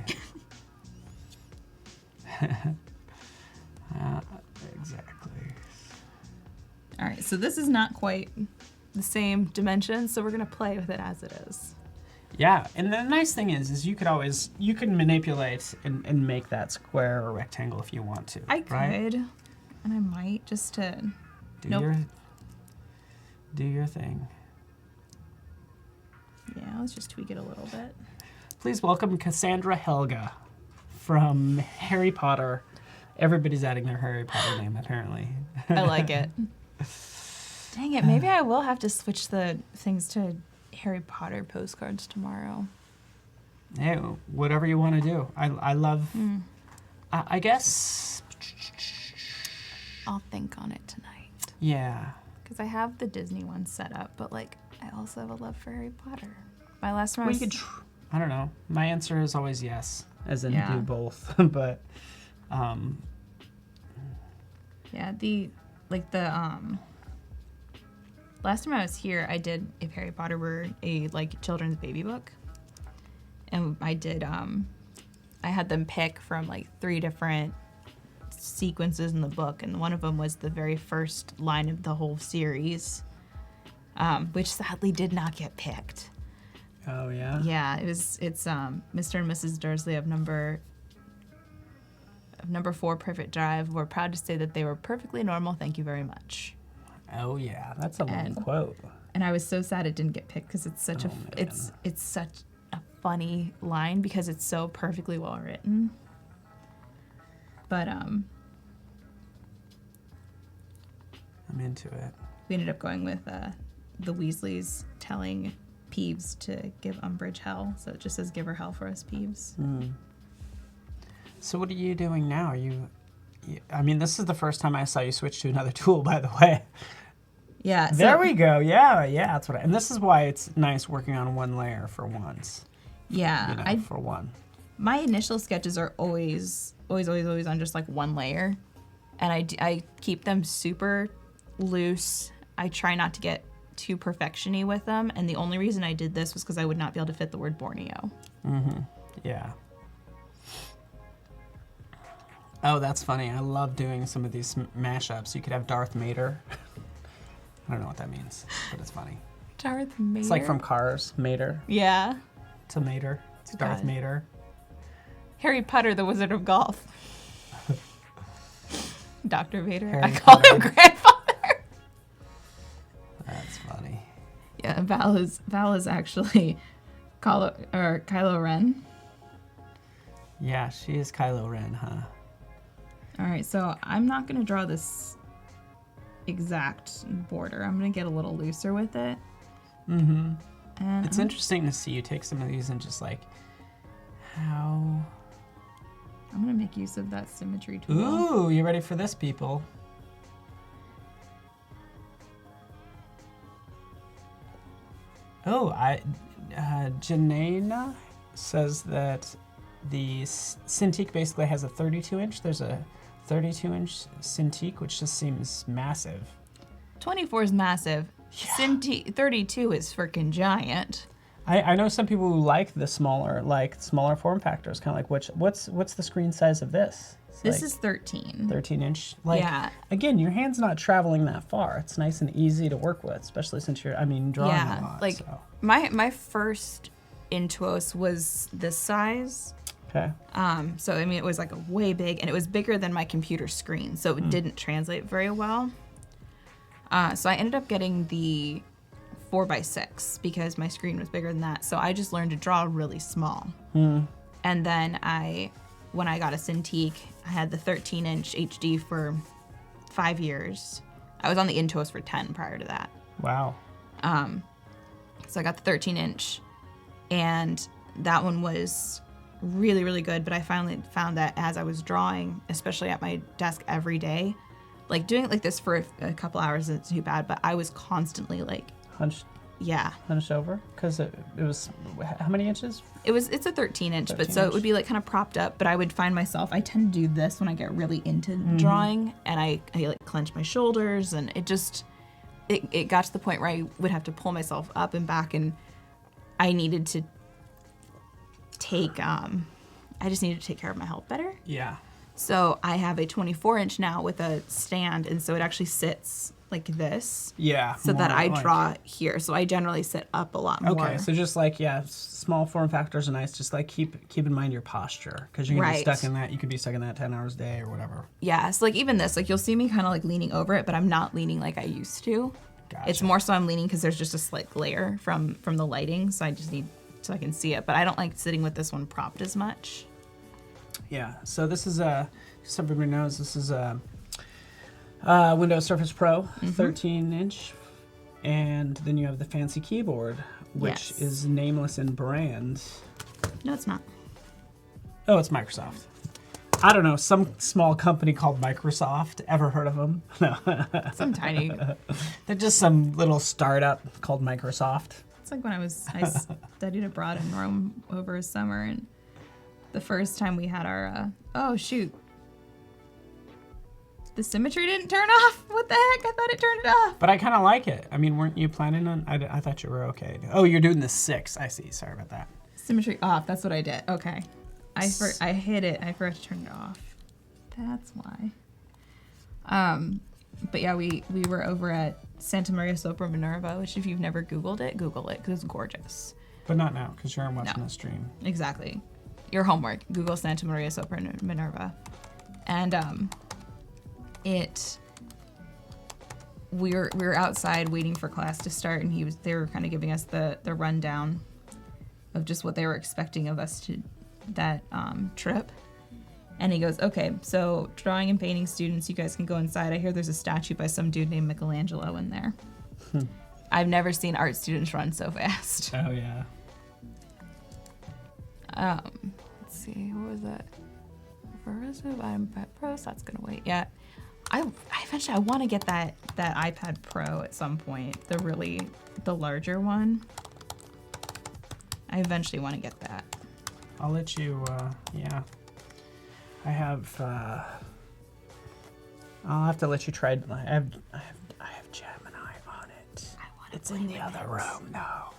Exactly. All right, so this is not quite the same dimension, so we're gonna play with it as it is. Yeah, and the nice thing is you can manipulate and make that square or rectangle if you want to. I could, and I might just to. Do your thing. Yeah, let's just tweak it a little bit. Please welcome Cassandra Helga from Harry Potter. Everybody's adding their Harry Potter name, apparently. I like it. Dang it, maybe I will have to switch the things to Harry Potter postcards tomorrow. Hey, whatever you want to do. I love, I guess. I'll think on it tonight. Yeah. Because I have the Disney one set up, but like I also have a love for Harry Potter. My last one was... I don't know. My answer is always yes, as in do both. But, yeah, last time I was here, I did If Harry Potter Were a children's baby book. And I did, I had them pick from 3 different sequences in the book, and one of them was the very first line of the whole series, which sadly did not get picked. Oh, yeah? Yeah, it's Mr. and Mrs. Dursley of number 4 Privet Drive. We're proud to say that they were perfectly normal. Thank you very much. Oh, yeah. That's a long quote. And I was so sad it didn't get picked because it's such it's such a funny line because it's so perfectly well written. But I'm into it. We ended up going with the Weasleys telling Peeves to give Umbridge hell, so it just says "Give her hell for us, Peeves." So what are you doing now? I mean, this is the first time I saw you switch to another tool, by the way. Yeah. There we go. Yeah, that's what. And this is why it's nice working on one layer for once. Yeah, for one. My initial sketches are always on just one layer, and I keep them super loose. I try not to get too perfection-y with them, and the only reason I did this was because I would not be able to fit the word Borneo. Yeah. Oh, that's funny. I love doing some of these mashups. You could have Darth Mater. I don't know what that means, but it's funny. Darth Mater? It's like from Cars, Mater. Yeah. It's a Mater. It's Darth Mater. Harry Potter, the Wizard of Golf. Dr. Vader. I Potter. call him grandfather. That's funny. Yeah, Val is actually Kylo Ren. Yeah, she is Kylo Ren, huh? All right, so I'm not going to draw this exact border. I'm going to get a little looser with it. And it's I'm interesting to see you take some of these and just how... I'm going to make use of that symmetry tool. Ooh, you ready for this, people? Oh, Janena says that the Cintiq basically has a 32-inch. There's a 32-inch Cintiq, which just seems massive. 24 is massive. Yeah. 32 is freaking giant. I know some people who like the smaller form factors. Kind of what's the screen size of this? This is 13. 13-inch. Yeah. Again, your hand's not traveling that far. It's nice and easy to work with, especially since you're drawing a lot. So. My first Intuos was this size. Okay. So it was a way big, and it was bigger than my computer screen, so it didn't translate very well. So I ended up getting the 4x6 because my screen was bigger than that. So I just learned to draw really small. And then when I got a Cintiq, I had the 13-inch HD for 5 years. I was on the Intuos for 10 prior to that. Wow. So I got the 13-inch, and that one was really, really good. But I finally found that as I was drawing, especially at my desk every day, doing it like this for a couple hours isn't too bad, but I was constantly hunched. Yeah. Hunched over? Because it was, how many inches? It's a 13-inch, but so it would be kind of propped up, but I would find myself, I tend to do this when I get really into drawing, and I clench my shoulders, and it got to the point where I would have to pull myself up and back, and I needed to take, I just needed to take care of my health better. Yeah. So I have a 24-inch now with a stand, and so it actually sits like this. Yeah. So that I like- draw here. So I generally sit up a lot more. Okay, so just like, yeah, small form factors are nice. Just like keep in mind your posture, because you're gonna be Right. stuck in that. You could be stuck in that 10 hours a day or whatever. Yeah, so like even this, like you'll see me kind of like leaning over it, but I'm not leaning like I used to. Gotcha. It's more so I'm leaning because there's just a slight glare from the lighting, so I just need so I can see it. But I don't like sitting with this one propped as much. Yeah. So this is just everybody knows, this is a Windows Surface Pro, 13-inch, and then you have the fancy keyboard, which Yes. is nameless in brand. No, it's not. Oh, it's Microsoft. I don't know, some small company called Microsoft. Ever heard of them? No. Some tiny. They're just some little startup called Microsoft. It's like when I studied abroad in Rome over a summer, and the first time we had our oh shoot, the symmetry didn't turn off. What the heck? I thought it turned it off. But I kind of like it. I mean, weren't you planning on? I thought you were okay. Oh, you're doing the 6. I see. Sorry about that. Symmetry off. That's what I did. Okay. I hit it. I forgot to turn it off. That's why. But yeah, we were over at Santa Maria Sopra Minerva, which if you've never Googled it, Google it because it's gorgeous. But not now, because you're watching No. the stream. Exactly. Your homework. Google Santa Maria Sopra Minerva, and we were outside waiting for class to start, and they were kind of giving us the rundown of just what they were expecting of us to that trip. And he goes, okay, so drawing and painting students, you guys can go inside. I hear there's a statue by some dude named Michelangelo in there. I've never seen art students run so fast. Oh yeah. Let's see, what was that? Verizon iPad Pro, so that's gonna wait. Yeah, I eventually I want to get that iPad Pro at some point. The larger one. I eventually want to get that. I'll let you. Yeah. I have. I'll have to let you try. I have Gemini on it. I want to. It's in the other room. No.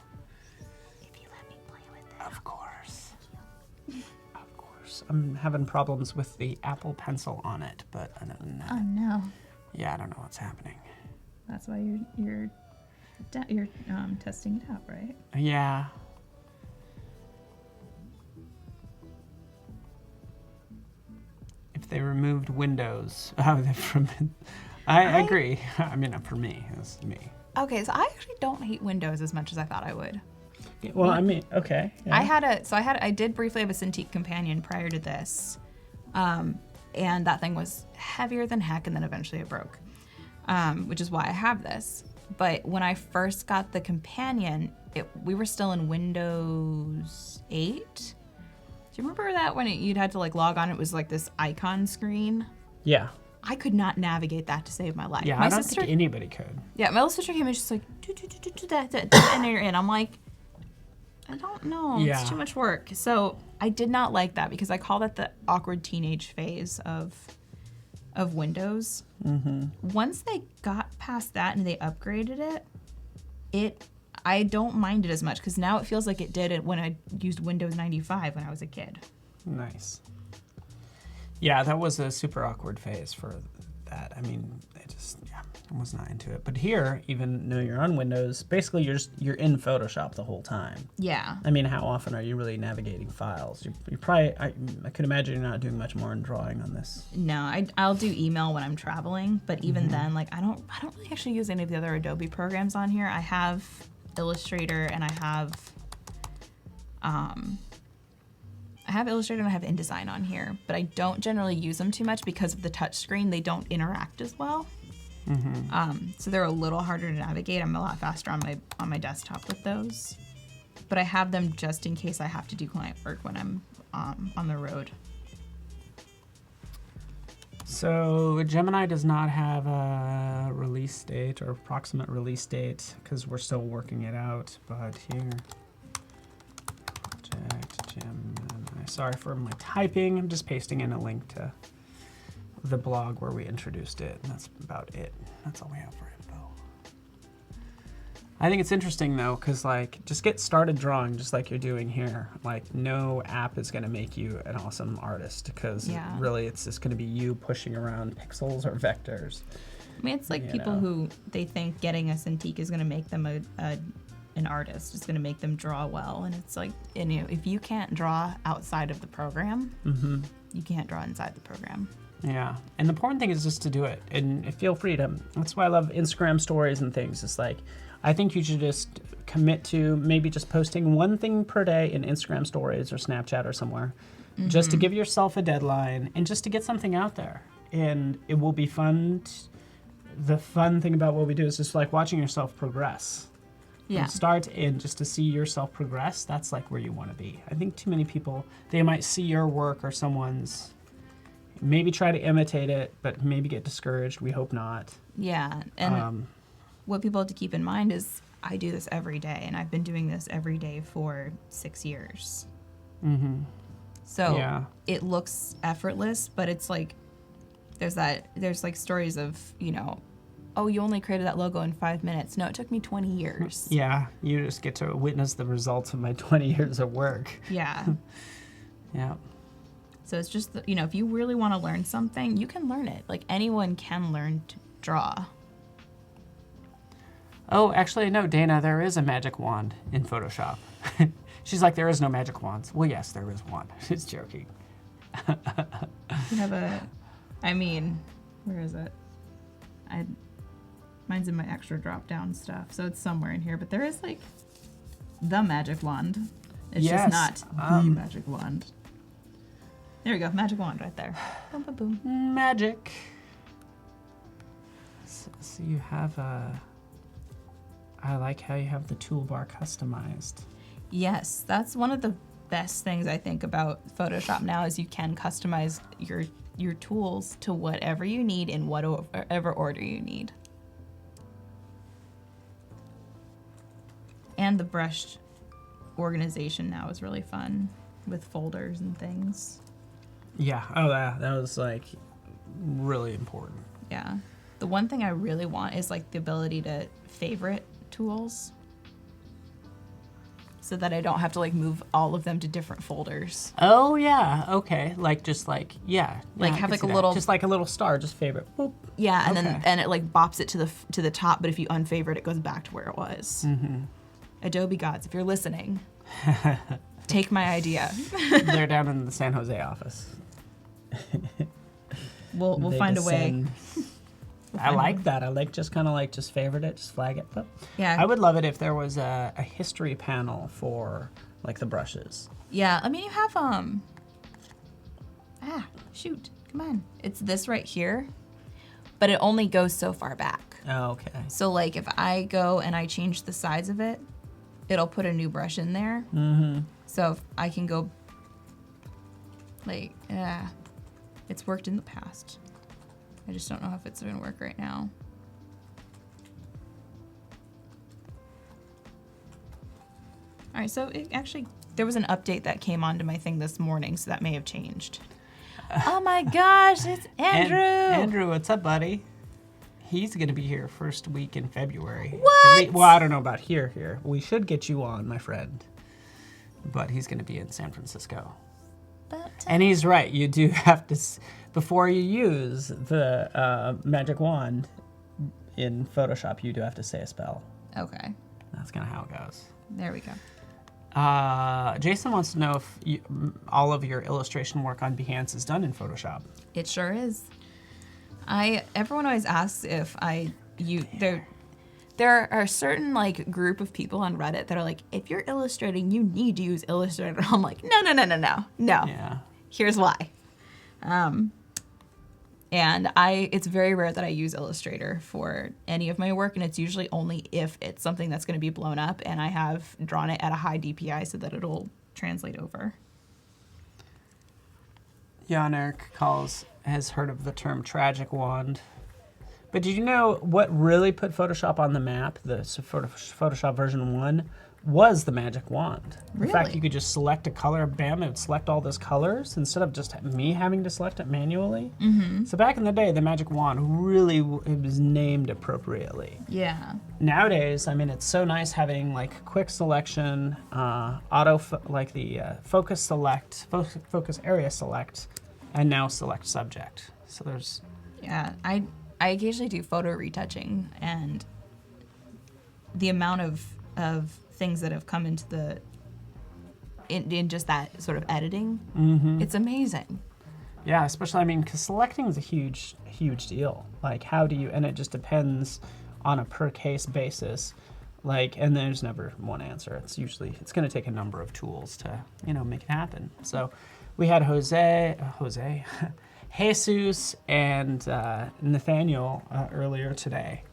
If you let me play with it. Of course. Of course. I'm having problems with the Apple Pencil on it, but other than that, Oh no. yeah, I don't know what's happening. That's why you're testing it out, right? Yeah. If they removed Windows from, I agree. I mean, not for me. It's me. Okay, so I actually don't hate Windows as much as I thought I would. Yeah, well, I mean, okay. Yeah. I did briefly have a Cintiq Companion prior to this, and that thing was heavier than heck, and then eventually it broke, which is why I have this. But when I first got the Companion, we were still in Windows 8. Do you remember that when you'd had to like log on? It was like this icon screen. Yeah. I could not navigate that to save my life. Yeah, my I don't think anybody could. Yeah, my little sister came in just like, and you're in. I'm like, I don't know. Yeah. It's too much work. So I did not like that because I call that the awkward teenage phase of Windows. Mm-hmm. Once they got past that and they upgraded it, I don't mind it as much because now it feels like it did it when I used Windows 95 when I was a kid. Nice. Yeah, that was a super awkward phase for that. I mean, I was not into it. But here, even though you're on Windows, basically you're in Photoshop the whole time. Yeah. I mean, how often are you really navigating files? You probably, I could imagine you're not doing much more in drawing on this. No, I'll do email when I'm traveling, but even then, like I don't really actually use any of the other Adobe programs on here. I have Illustrator and I have Illustrator and I have InDesign on here, but I don't generally use them too much because of the touch screen. They don't interact as well. So they're a little harder to navigate. I'm a lot faster on my desktop with those, but I have them just in case I have to do client work when I'm on the road. So Gemini does not have a release date or approximate release date because we're still working it out. But here, Project Gemini. Sorry for my typing. I'm just pasting in a link to the blog where we introduced it, and that's about it. That's all we have for I think it's interesting though, because like just get started drawing just like you're doing here. Like no app is going to make you an awesome artist, because really it's just going to be you pushing around pixels or vectors. I mean, it's like people who they think getting a Cintiq is going to make them an artist. It's going to make them draw well, and it's like, and, you know, if you can't draw outside of the program, you can't draw inside the program. Yeah, and the important thing is just to do it, and feel free to. That's why I love Instagram stories and things. It's like, I think you should just commit to maybe just posting one thing per day in Instagram stories or Snapchat or somewhere, just to give yourself a deadline and just to get something out there. And it will be fun. The fun thing about what we do is just like watching yourself progress. Yeah. From start and just to see yourself progress, that's like where you want to be. I think too many people, they might see your work or someone's, maybe try to imitate it, but maybe get discouraged. We hope not. Yeah, and what people have to keep in mind is I do this every day, and I've been doing this every day for 6 years. So it looks effortless, but it's like there's like stories of, you know, oh, you only created that logo in 5 minutes. No, it took me 20 years. Yeah, you just get to witness the results of my 20 years of work. Yeah. Yeah. So it's just, you know, if you really want to learn something, you can learn it. Like anyone can learn to draw. Oh, actually, no, Dana, there is a magic wand in Photoshop. She's like, there is no magic wands. Well, yes, there is one. She's joking. You have I mean, where is it? Mine's in my extra drop-down stuff, so it's somewhere in here. But there is, like, the magic wand. It's just not the magic wand. There we go, magic wand right there. Boom, boom, boom. Magic. So you have I like how you have the toolbar customized. Yes, that's one of the best things I think about Photoshop now is you can customize your tools to whatever you need in whatever order you need. And the brush organization now is really fun with folders and things. Yeah, oh that was like really important. Yeah. The one thing I really want is like the ability to favorite tools so that I don't have to like move all of them to different folders. Oh yeah, okay. Like just like like have like a little, just like a little star, just favorite. Boop. Yeah, and then it like bops it to the top, but if you unfavorite it goes back to where it was. Adobe gods, if you're listening, take my idea. They're down in the San Jose office. We'll find a way. I like that. I like just kind of like just favorite it, just flag it. But yeah, I would love it if there was a history panel for like the brushes. Yeah, I mean you have shoot, come on. It's this right here, but it only goes so far back. Oh, okay. So like if I go and I change the size of it, it'll put a new brush in there. So if I can go like, it's worked in the past. I just don't know if it's gonna work right now. All right, so it actually, there was an update that came onto my thing this morning, so that may have changed. Oh my gosh, it's Andrew! Andrew, what's up, buddy? He's gonna be here first week in February. What? Well, I don't know about here. We should get you on, my friend. But he's gonna be in San Francisco. And he's right, you do have to, before you use the magic wand in Photoshop, you do have to say a spell. Okay. That's kind of how it goes. There we go. Jason wants to know if all of your illustration work on Behance is done in Photoshop. It sure is. Everyone always asks if there are a certain like group of people on Reddit that are like, if you're illustrating, you need to use Illustrator. I'm like, no. Yeah. Here's why. And it's very rare that I use Illustrator for any of my work, and it's usually only if it's something that's going to be blown up and I have drawn it at a high DPI so that it'll translate over. Jan Eric has heard of the term tragic wand. But did you know what really put Photoshop on the map, the Photoshop version 1, was the magic wand. The fact Really? you could just select a color, bam, it would select all those colors instead of just me having to select it manually. So back in the day, the magic wand really it was named appropriately. Yeah. Nowadays, I mean, it's so nice having like quick selection, like the focus select, focus area select, and now select subject. So there's. Yeah, I occasionally do photo retouching, and the amount of things that have come into in just that sort of editing, it's amazing. Yeah, especially, I mean, because selecting is a huge deal. Like, how do you, and it just depends on a per case basis. Like, and there's never one answer. It's going to take a number of tools to, make it happen. So we had Jesus and Nathaniel earlier today.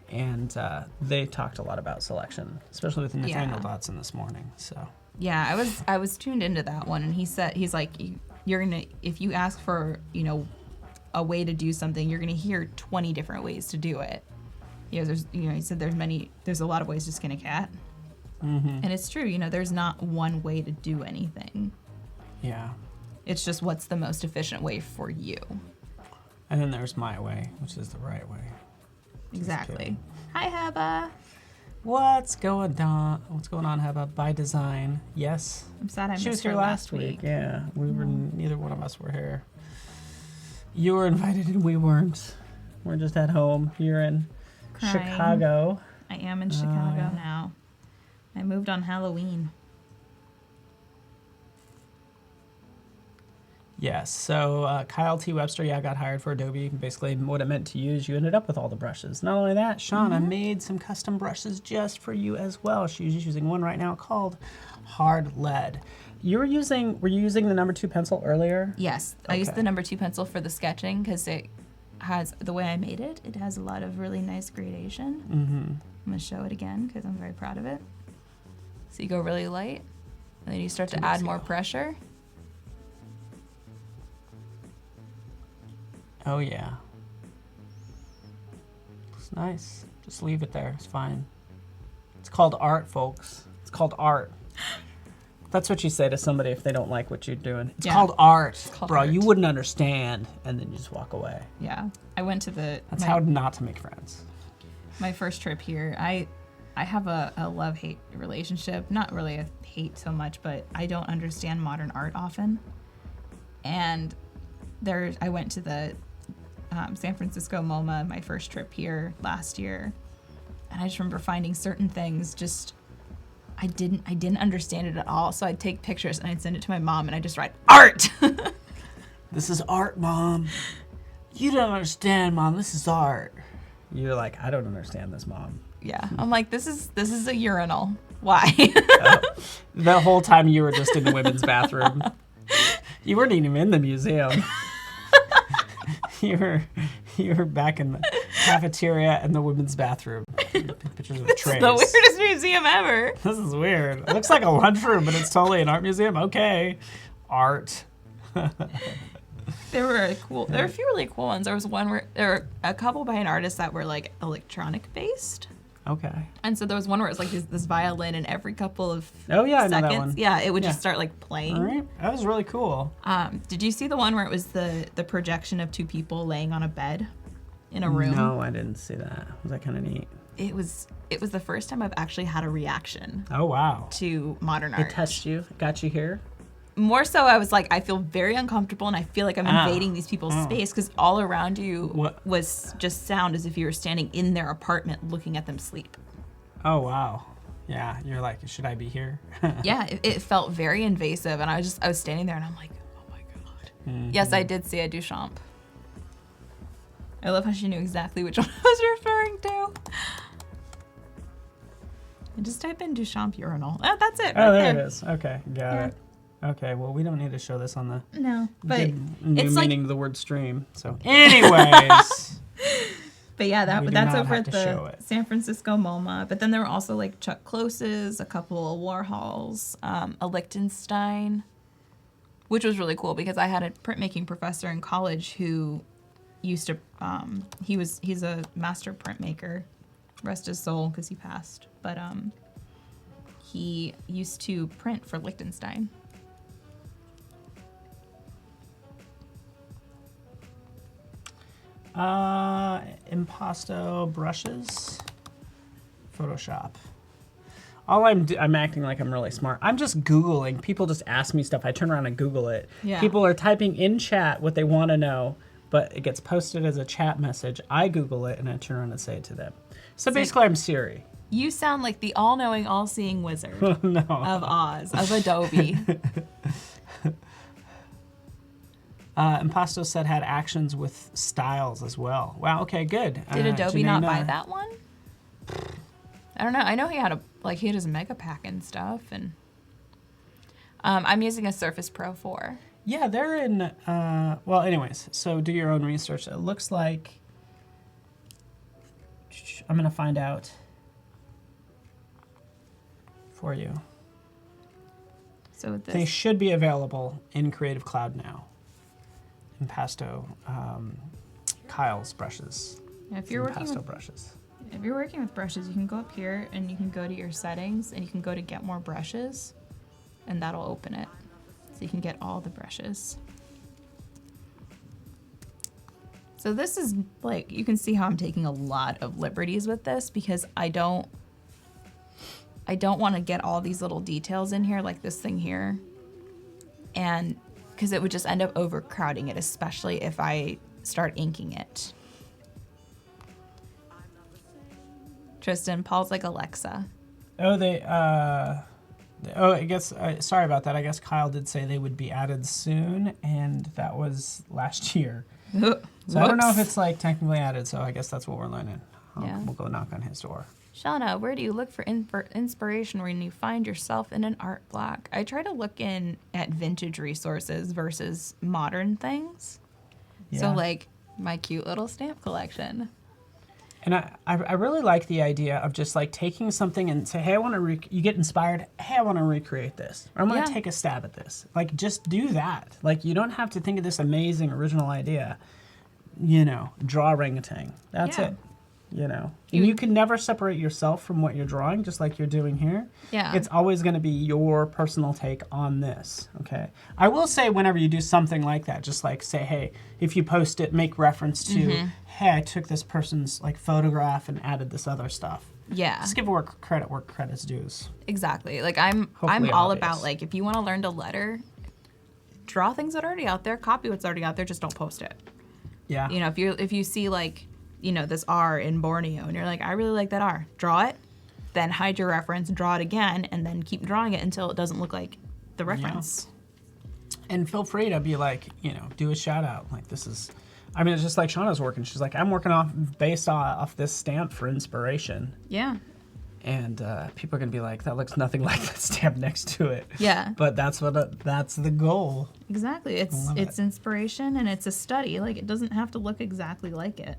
And they talked a lot about selection, especially with Nathaniel Dotson this morning. So yeah, I was tuned into that one, and he's like, you're gonna, if you ask for a way to do something, you're gonna hear 20 different ways to do it. He said there's a lot of ways to skin a cat, and it's true. There's not one way to do anything. Yeah, it's just what's the most efficient way for you. And then there's my way, which is the right way. Exactly. Hi, Heba. What's going on? Heba? By design, yes. I'm sad I missed She was her here last week. Yeah, we were. Neither one of us were here. You were invited and we weren't. We're just at home. You're in Chicago. I am in Chicago now. I moved on Halloween. Yes, so Kyle T. Webster, got hired for Adobe. Basically, what it meant to you is you ended up with all the brushes. Not only that, Shauna made some custom brushes just for you as well. She's using one right now called Hard Lead. Were you using the number 2 pencil earlier? Yes, I used the number 2 pencil for the sketching because it has, the way I made it, it has a lot of really nice gradation. I'm going to show it again because I'm very proud of it. So you go really light, and then you start to add more pressure. Oh yeah. Looks nice. Just leave it there. It's fine. It's called art, folks. It's called art. That's what you say to somebody if they don't like what you're doing. It's called art, bro. Art. You wouldn't understand, and then you just walk away. Yeah, I went to That's how not to make friends. My first trip here, I have a love-hate relationship. Not really a hate so much, but I don't understand modern art often. And I went to the San Francisco MoMA, my first trip here last year, and I just remember finding certain things just I didn't understand it at all. So I'd take pictures and I'd send it to my mom, and I'd just write art. This is art, Mom. You don't understand, Mom. This is art. You're like, I don't understand this, Mom. Yeah, I'm like, this is a urinal. Why? The whole time you were just in the women's bathroom. You weren't even in the museum. You were back in the cafeteria and the women's bathroom. Pictures of trays. It's the weirdest museum ever. This is weird. It looks like a lunchroom, but it's totally an art museum. Okay, art. There were a few really cool ones. There was one where there were a couple by an artist that were like electronic based. Okay. And so there was one where it was like this violin, and every couple of seconds, I know that one. Yeah, it would just start like playing. All right, that was really cool. Did you see the one where it was the projection of 2 people laying on a bed in a room? No, I didn't see that. Was that kind of neat? It was the first time I've actually had a reaction. Oh wow. To modern art. It touched you, got you here. More so, I was like, I feel very uncomfortable, and I feel like I'm invading these people's space because all around you was just sound as if you were standing in their apartment looking at them sleep. Oh, wow. Yeah, you're like, should I be here? Yeah, it felt very invasive, and I was standing there, and I'm like, oh my God. Mm-hmm. Yes, I did see a Duchamp. I love how she knew exactly which one I was referring to. And just type in Duchamp urinal. Oh, that's it. Oh, there it is. Okay, got it. Okay, well, we don't need to show this on the no, but it's meaning the word stream. So, anyways. But yeah, that's over at the San Francisco MoMA. But then there were also like Chuck Close's, a couple of Warhols, a Lichtenstein, which was really cool because I had a printmaking professor in college who used to. He's a master printmaker, rest his soul because he passed. But he used to print for Liechtenstein. Impasto brushes, Photoshop. All I'm acting like I'm really smart. I'm just Googling. People just ask me stuff. I turn around and Google it. Yeah. People are typing in chat what they want to know, but it gets posted as a chat message. I Google it and I turn around and say it to them. So basically, I'm Siri. You sound like the all-knowing, all-seeing wizard No. of Oz, of Adobe. Impasto said had actions with styles as well. Wow, okay, good. Did Adobe not buy Janina- that one? I don't know. I know he had he had his mega pack and stuff, and I'm using a Surface Pro 4. Yeah, they're in, well, anyways, so do your own research. It looks like, I'm going to find out for you. So with They this, should be available in Creative Cloud now. Impasto, Kyle's brushes. if you're working Impasto with, brushes. if you're working with brushes, you can go up here and you can go to your settings and you can go to get more brushes, and that'll open it. So you can get all the brushes. So this is like, you can see how I'm taking a lot of liberties with this because I don't want to get all these little details in here, like this thing here. And because it would just end up overcrowding it, especially if I start inking it. Tristan, Paul's like Alexa. Oh, I guess, sorry about that. I guess Kyle did say they would be added soon, and that was last year. So I don't know if it's like technically added, so I guess that's what we're learning. Yeah. We'll go knock on his door. Shauna, where do you look for inspiration when you find yourself in an art block? I try to look in at vintage resources versus modern things. Yeah. So like my cute little stamp collection. And I really like the idea of just like taking something and say, hey, I want to, you get inspired, hey, I want to recreate this. Or I'm going to take a stab at this. Like, just do that. Like, you don't have to think of this amazing original idea. You know, draw orangutan. That's Yeah. it. You know, and you can never separate yourself from what you're drawing, just like you're doing here. Yeah. It's always going to be your personal take on this, okay? I will say whenever you do something like that, just like say, hey, if you post it, make reference to, hey, I took this person's like photograph and added this other stuff. Yeah. Just give where credit's due. Exactly. Like I'm Hopefully all obvious. about like if you want to learn to letter, draw things that are already out there, copy what's already out there, just don't post it. Yeah. You know, if you see like, you know, this R in Borneo and you're like, I really like that R, draw it, then hide your reference, draw it again, and then keep drawing it until it doesn't look like the reference. And feel free to be like, you know, do a shout out. Like this is, I mean, it's just like Shauna's working. She's like, I'm working based off this stamp for inspiration. Yeah. And people are gonna be like, that looks nothing like that stamp next to it. Yeah. But that's that's the goal. Exactly. It's inspiration and it's a study. Like it doesn't have to look exactly like it.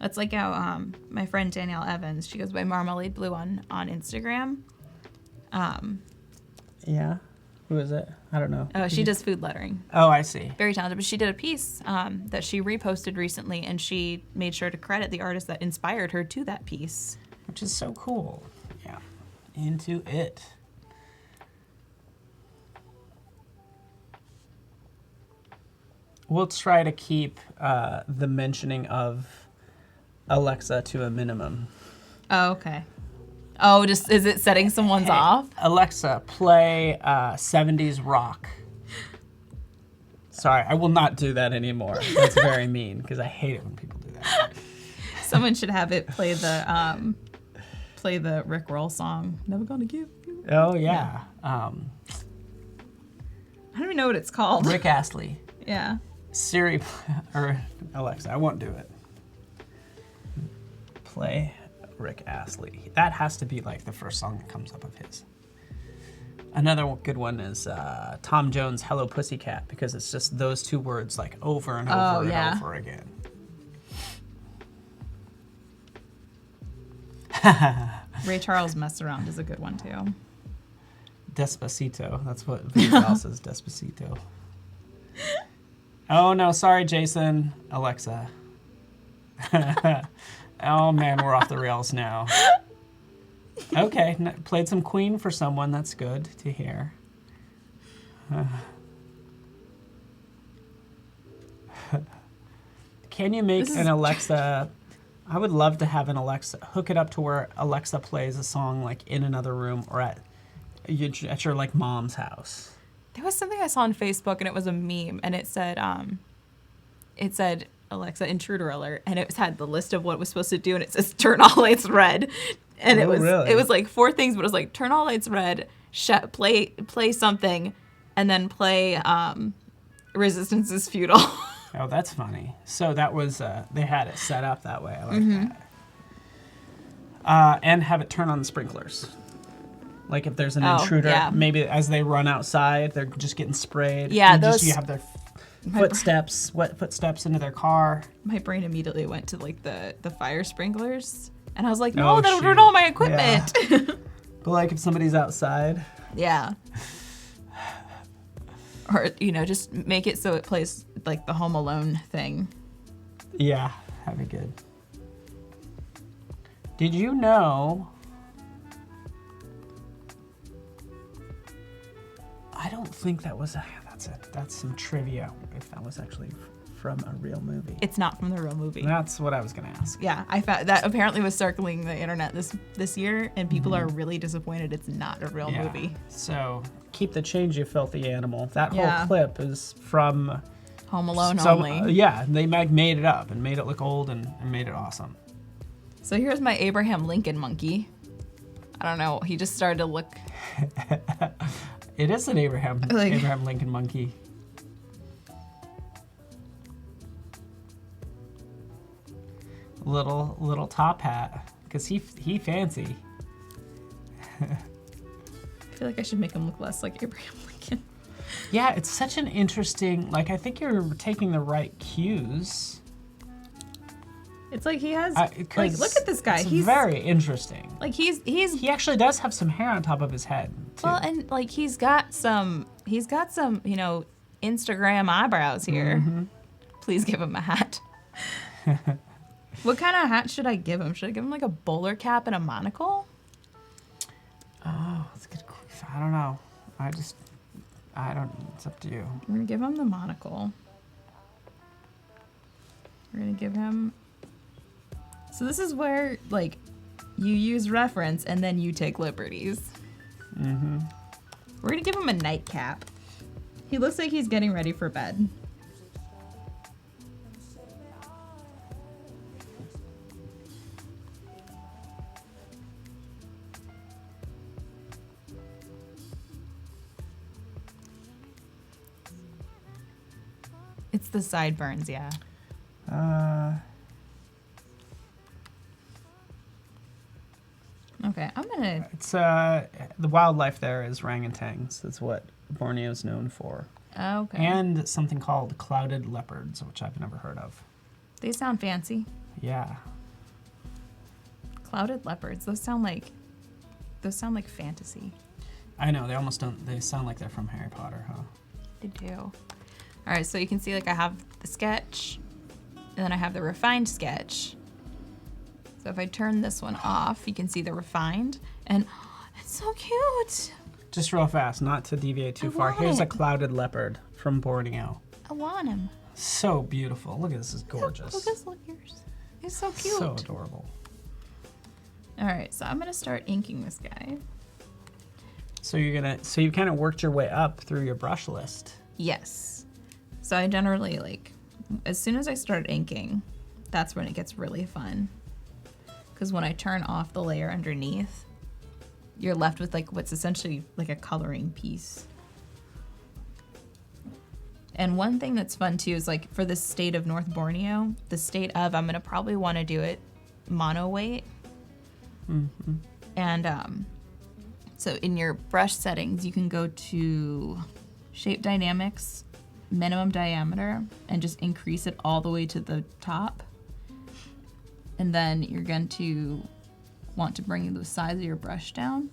That's like how my friend Danielle Evans, she goes by Marmalade Blue on Instagram. Yeah. Who is it? I don't know. Oh, she does food lettering. Oh, I see. Very talented. But she did a piece that she reposted recently, and she made sure to credit the artist that inspired her to that piece. Which is so cool. Yeah. Into it. We'll try to keep the mentioning of Alexa to a minimum. Oh, okay. Oh, just is it setting someone's off? Alexa, play 70s rock. Sorry, I will not do that anymore. That's very mean because I hate it when people do that. Someone should have it play the Rick Roll song. Never gonna give you. Oh yeah. I don't even know what it's called. Rick Astley. Yeah. Siri or Alexa, I won't do it. Play Rick Astley. That has to be like the first song that comes up of his. Another good one is Tom Jones' Hello Pussycat, because it's just those two words like over and over and over again. Ray Charles Mess Around is a good one too. Despacito. That's what Val says, Despacito. Oh no, sorry, Jason. Alexa. Oh man, we're off the rails now. Okay, played some Queen for someone. That's good to hear. Can you make an Alexa? I would love to have an Alexa hook it up to where Alexa plays a song like in another room or at your like mom's house. There was something I saw on Facebook and it was a meme and it said Alexa intruder alert and it had the list of what it was supposed to do and it says turn all lights red. And it was like 4 things, but it was like turn all lights red, play something, and then play Resistance is Futile. Oh, that's funny. So that was they had it set up that way. I like that. And have it turn on the sprinklers. Like if there's an intruder, maybe as they run outside, they're just getting sprayed. Yeah, you have their wet footsteps into their car. My brain immediately went to like the fire sprinklers. And I was like, no, that'll ruin all my equipment. Yeah. But like if somebody's outside. Yeah. Or, just make it so it plays like the Home Alone thing. Yeah, that'd be good. Did you know? I don't think that was that's some trivia if that was actually from a real movie. It's not from the real movie. That's what I was going to ask. Yeah, I found that apparently was circling the internet this year, and people are really disappointed it's not a real movie. So keep the change, you filthy animal. That whole clip is from Home Alone only. Yeah, they made it up and made it look old and made it awesome. So here's my Abraham Lincoln monkey. I don't know. He just started to look. It is an Abraham Lincoln monkey. Little top hat, because he fancy. I feel like I should make him look less like Abraham Lincoln. Yeah, it's such an interesting. Like I think you're taking the right cues. It's like he has. Like look at this guy. He's very interesting. Like he actually does have some hair on top of his head. Too. Well, and like he's got some Instagram eyebrows here. Mm-hmm. Please give him a hat. What kind of hat should I give him? Should I give him like a bowler cap and a monocle? Oh, that's good. I don't know. It's up to you. We're gonna give him the monocle. We're gonna give him. So this is where like you use reference and then you take liberties. Mm-hmm. We're gonna give him a nightcap. He looks like he's getting ready for bed. It's the sideburns, yeah. Okay, I'm gonna. It's the wildlife there is orangutans. That's what Borneo's known for. Okay. And something called clouded leopards, which I've never heard of. They sound fancy. Yeah. Clouded leopards. Those sound like fantasy. I know, they almost don't. They sound like they're from Harry Potter, huh? They do. All right, so you can see like I have the sketch, and then I have the refined sketch. So if I turn this one off, you can see the refined, and it's so cute. Just real fast, not to deviate too far. Here's a clouded leopard from Borneo. I want him. So beautiful. Look at this, is gorgeous. Look at yours. He's so cute. So adorable. All right, so I'm gonna start inking this guy. So you kind of worked your way up through your brush list. Yes. So I generally like, as soon as I start inking, that's when it gets really fun. Because when I turn off the layer underneath, you're left with like what's essentially like a coloring piece. And one thing that's fun too is like for the state of North Borneo, I'm gonna probably want to do it mono weight. Mm-hmm. And so in your brush settings, you can go to Shape Dynamics, minimum diameter, and just increase it all the way to the top. And then you're going to want to bring the size of your brush down.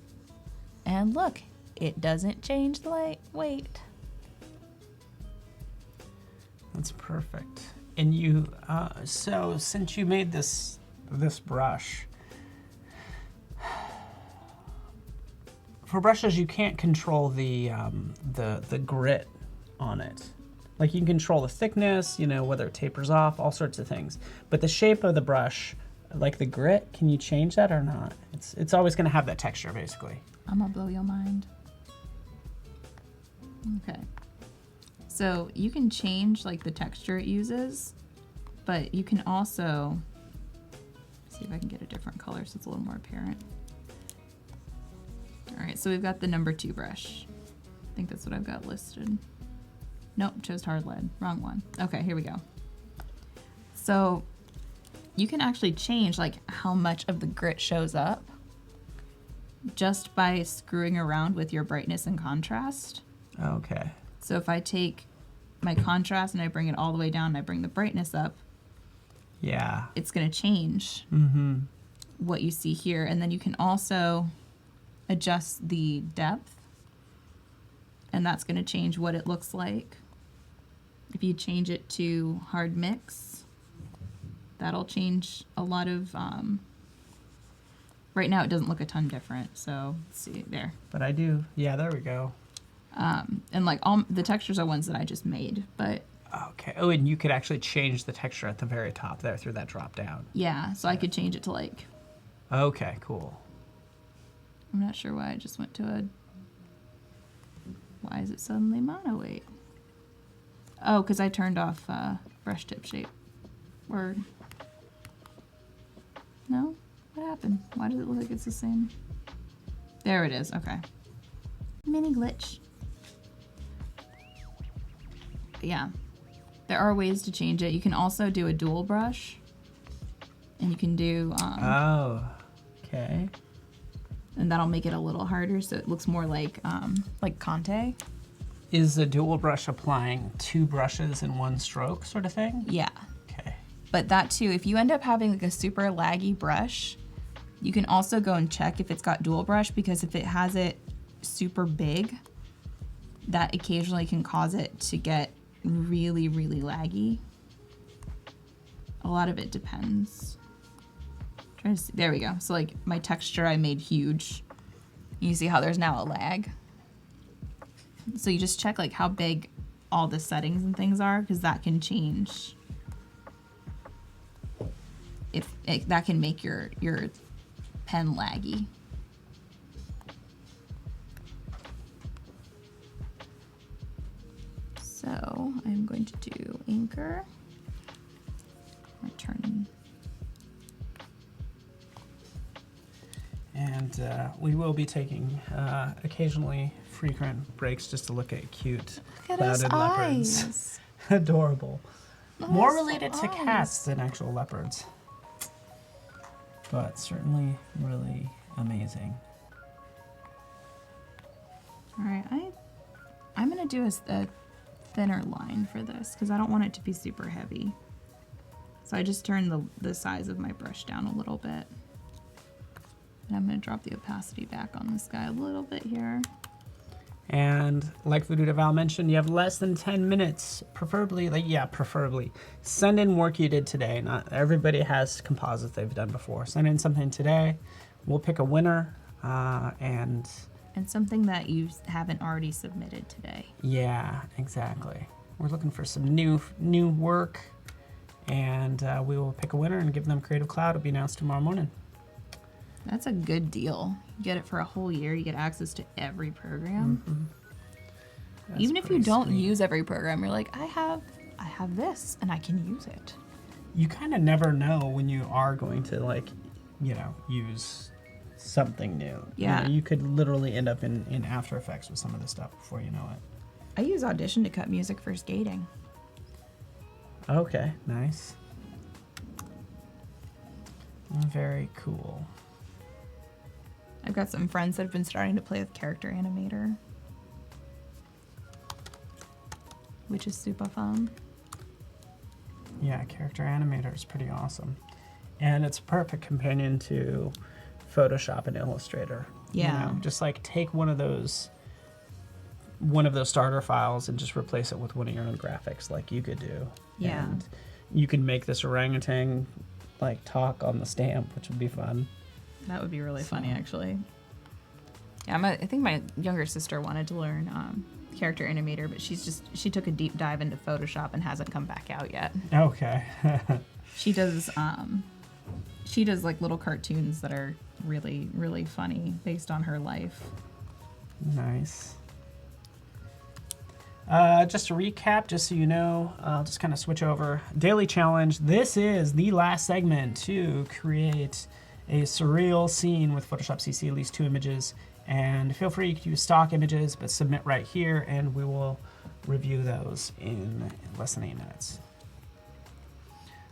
And look, it doesn't change the weight. That's perfect. And you, so since you made this brush, for brushes, you can't control the grit on it. Like you can control the thickness, you know, whether it tapers off, all sorts of things. But the shape of the brush, like the grit, can you change that or not? It's always going to have that texture, basically. I'm gonna blow your mind. Okay. So you can change like the texture it uses, but you can also see if I can get a different color so it's a little more apparent. All right, so we've got the number 2 brush. I think that's what I've got listed. Nope, chose hard lead, wrong one. Okay, here we go. So you can actually change like how much of the grit shows up just by screwing around with your brightness and contrast. Okay. So if I take my contrast and I bring it all the way down and I bring the brightness up, yeah, it's gonna change what you see here. And then you can also adjust the depth, and that's gonna change what it looks like. If you change it to hard mix, that'll change a lot of, right now it doesn't look a ton different, so let's see there. But I do, yeah, there we go. And like all the textures are ones that I just made, but Okay. Oh, and you could actually change the texture at the very top there through that drop down. yeah, so I could change it to like, Okay, cool. I'm not sure why I just went to a, why is it suddenly mono weight? Oh, because I turned off brush tip shape. Or, no? What happened? Why does it look like it's the same? There it is, okay. Mini glitch. But yeah, there are ways to change it. You can also do a dual brush. And you can do, Oh, okay. and that'll make it a little harder so it looks more like Conte. Is the dual brush applying 2 brushes in one stroke sort of thing? Yeah. Okay. But that too, if you end up having like a super laggy brush, you can also go and check if it's got dual brush, because if it has it super big, that occasionally can cause it to get really, really laggy. A lot of it depends. Trying to see, there we go. So like my texture I made huge. You see how there's now a lag? So you just check like how big all the settings and things are, because that can change. That can make your pen laggy. So I'm going to do Inker. I'm turning. And we will be taking occasionally frequent breaks just to look at cute Look at his clouded leopards. eyes. Adorable. Look More at his related to eyes. cats than actual leopards. But certainly really amazing. All right, I'm gonna do a thinner line for this because I don't want it to be super heavy. So I just turned the size of my brush down a little bit. And I'm gonna drop the opacity back on this guy a little bit here. And like Voodoo Val mentioned, you have less than 10 minutes, preferably, preferably. Send in work you did today. Not everybody has composites they've done before. Send in something today. We'll pick a winner, and something that you haven't already submitted today. yeah, exactly. We're looking for some new work, and we will pick a winner and give them Creative Cloud. It'll be announced tomorrow morning. That's a good deal. You get it for a whole year. You get access to every program. That's Even if you pretty don't sweet. use every program, you're like, I have this and I can use it. You kind of never know when you are going to use something new. Yeah. You could literally end up in After Effects with some of this stuff before you know it. I use Audition to cut music for skating. Okay, nice. Very cool. I've got some friends that have been starting to play with Character Animator, which is super fun. Yeah, Character Animator is pretty awesome. And it's a perfect companion to Photoshop and Illustrator. Yeah. Just like take one of those starter files and just replace it with one of your own graphics like you could do. Yeah. And you can make this orangutan talk on the stamp, which would be fun. That would be really funny, actually. Yeah, I think my younger sister wanted to learn character animator, but she took a deep dive into Photoshop and hasn't come back out yet. Okay. She does like little cartoons that are really, really funny based on her life. Nice. Just to recap, just so you know, I'll just kind of switch over. Daily challenge. This is the last segment to create a surreal scene with Photoshop CC, at least 2 images. And feel free to use stock images, but submit right here, and we will review those in less than 8 minutes.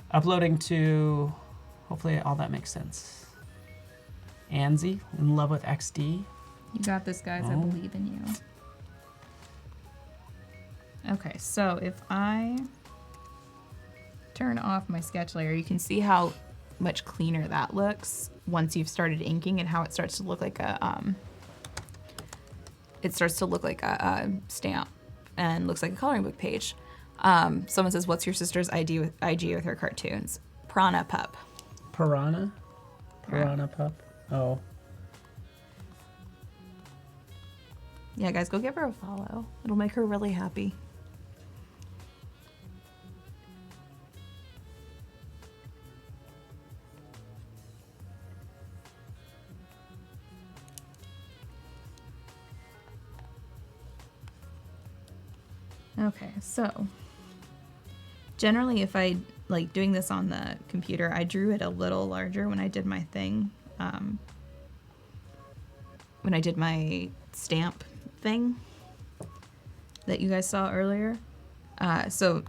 Uploading to, hopefully all that makes sense. Anzi, in love with XD. You got this, guys. I believe in you. Okay, so if I turn off my sketch layer, you can see how much cleaner that looks once you've started inking, and how it starts to look like a stamp and looks like a coloring book page. Someone says, "What's your sister's IG with her cartoons?" Piranha Pup. Piranha? Piranha Pup? Oh. Yeah, guys, go give her a follow. It'll make her really happy. Okay, so generally if I like doing this on the computer, I drew it a little larger when I did my thing, when I did my stamp thing that you guys saw earlier. So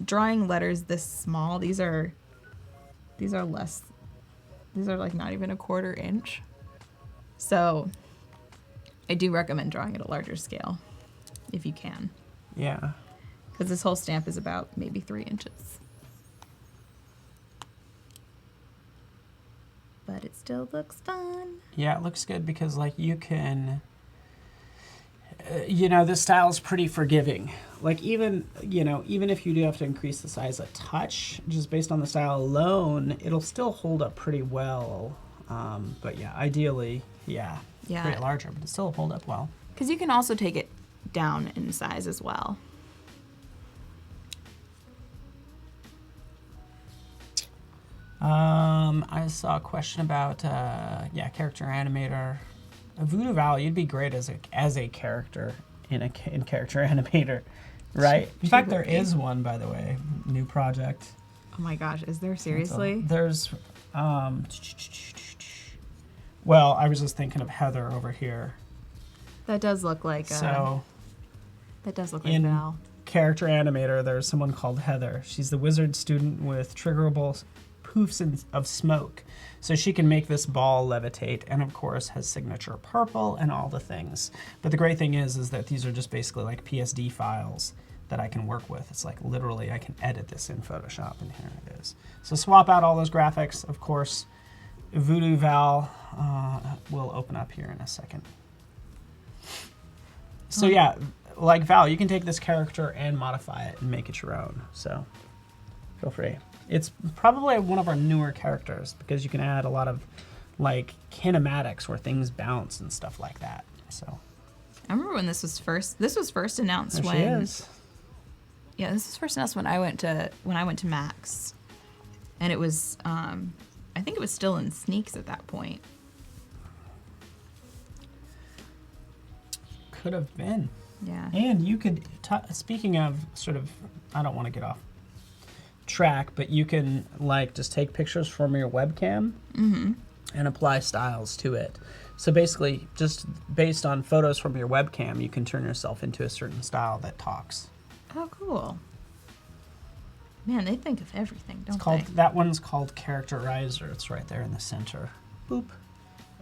drawing letters this small, these are less, these are like not even a 1/4 inch. So I do recommend drawing at a larger scale if you can. Yeah. Because this whole stamp is about maybe 3 inches. But it still looks fun. Yeah, it looks good because like you can, you know, this style is pretty forgiving. Like even, you know, even if you do have to increase the size a touch, just based on the style alone, it'll still hold up pretty well. But yeah, ideally, yeah, create it larger, but it still hold up well. Because you can also take it down in size as well. I saw a question about character animator. Voodoo Val, you'd be great as a character in character animator, right? In fact, there is one, by the way, new project. Oh my gosh, is there seriously? There's well, I was just thinking of Heather over here. That does look like Val. Character animator, there's someone called Heather. She's the wizard student with triggerable poofs of smoke. So she can make this ball levitate, and of course has signature purple and all the things. But the great thing is that these are just basically like PSD files that I can work with. It's like literally I can edit this in Photoshop, and here it is. So swap out all those graphics. Of course, Voodoo Val will open up here in a second. So yeah, like Val, you can take this character and modify it and make it your own. So feel free. It's probably one of our newer characters because you can add a lot of like kinematics where things bounce and stuff like that. So I remember when this was first announced. There she is. Yeah, this was first announced when I went to Max, and it was I think it was still in sneaks at that point. Could have been. Yeah. And you could, speaking of sort of, I don't want to get off track, but you can like just take pictures from your webcam and apply styles to it. So basically, just based on photos from your webcam, you can turn yourself into a certain style that talks. Oh, cool. Man, they think of everything, don't they? That one's called Characterizer. It's right there in the center. Boop.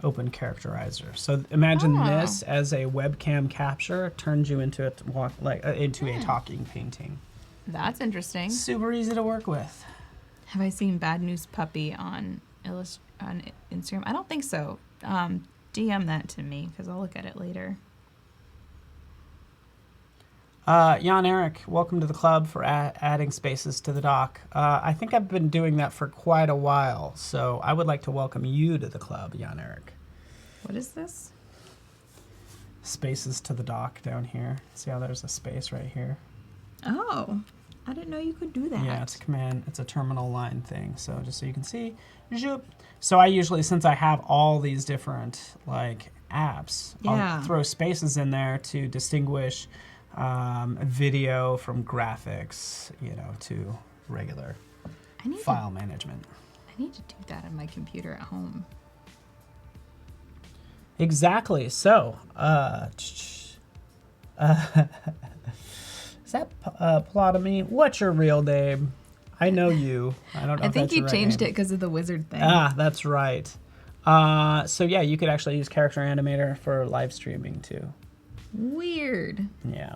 Open Characterizer. So imagine this as a webcam capture turns you into a talking painting. That's interesting. Super easy to work with. Have I seen Bad News Puppy on Instagram? I don't think so. DM that to me because I'll look at it later. Jan Eric, welcome to the club for adding spaces to the doc. I think I've been doing that for quite a while, so I would like to welcome you to the club, Jan Eric. What is this? spaces to the dock down here. See how there's a space right here? Oh, I didn't know you could do that. Yeah, it's a command, it's a terminal line thing. So just so you can see, zoop. So I usually, since I have all these different like apps, Yeah. I'll throw spaces in there to distinguish video from graphics, you know, to regular file management. I need to do that on my computer at home. Exactly. So, is that Plotomy? What's your real name? I know you. I don't know. I if think that's you your right changed name. it because of the wizard thing. Ah, that's right. So yeah, you could actually use Character Animator for live streaming too. Weird, Yeah.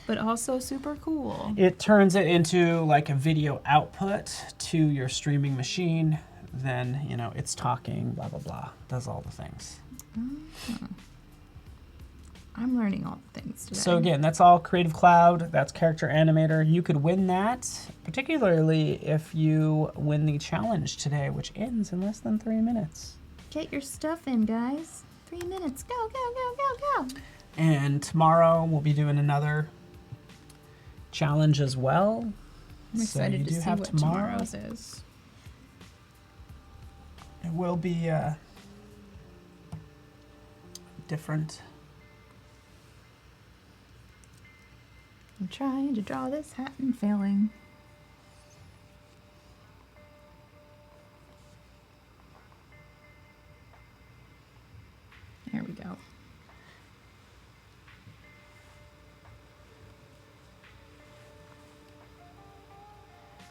but also super cool. It turns it into like a video output to your streaming machine. Then, you know, it's talking, blah, blah, blah. Does all the things. I'm learning all the things today. So again, that's all Creative Cloud. That's Character Animator. You could win that, particularly if you win the challenge today, which ends in less than 3 minutes. Get your stuff in, guys. 3 minutes. Go, go, go, go, go. And tomorrow we'll be doing another challenge as well. I'm excited you to do see have what tomorrow. tomorrow's is. It will be different. I'm trying to draw this hat and failing. There we go.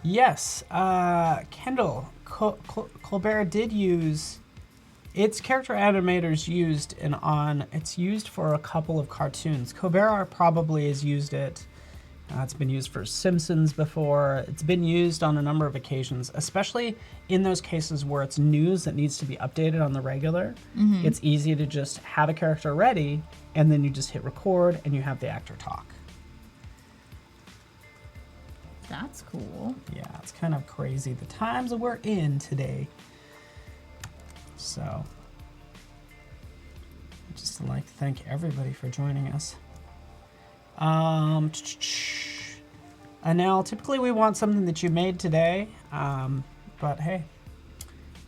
Yes, Kendall, Colbert did use, its Character Animator's used it's used for a couple of cartoons. Colbert probably has used it. It's been used for Simpsons before. It's been used on a number of occasions, especially in those cases where it's news that needs to be updated on the regular. It's easy to just have a character ready, and then you just hit record, and you have the actor talk. That's cool. Yeah, it's kind of crazy the times that we're in today. So, I'd just like to thank everybody for joining us. Anel, typically we want something that you made today, but hey,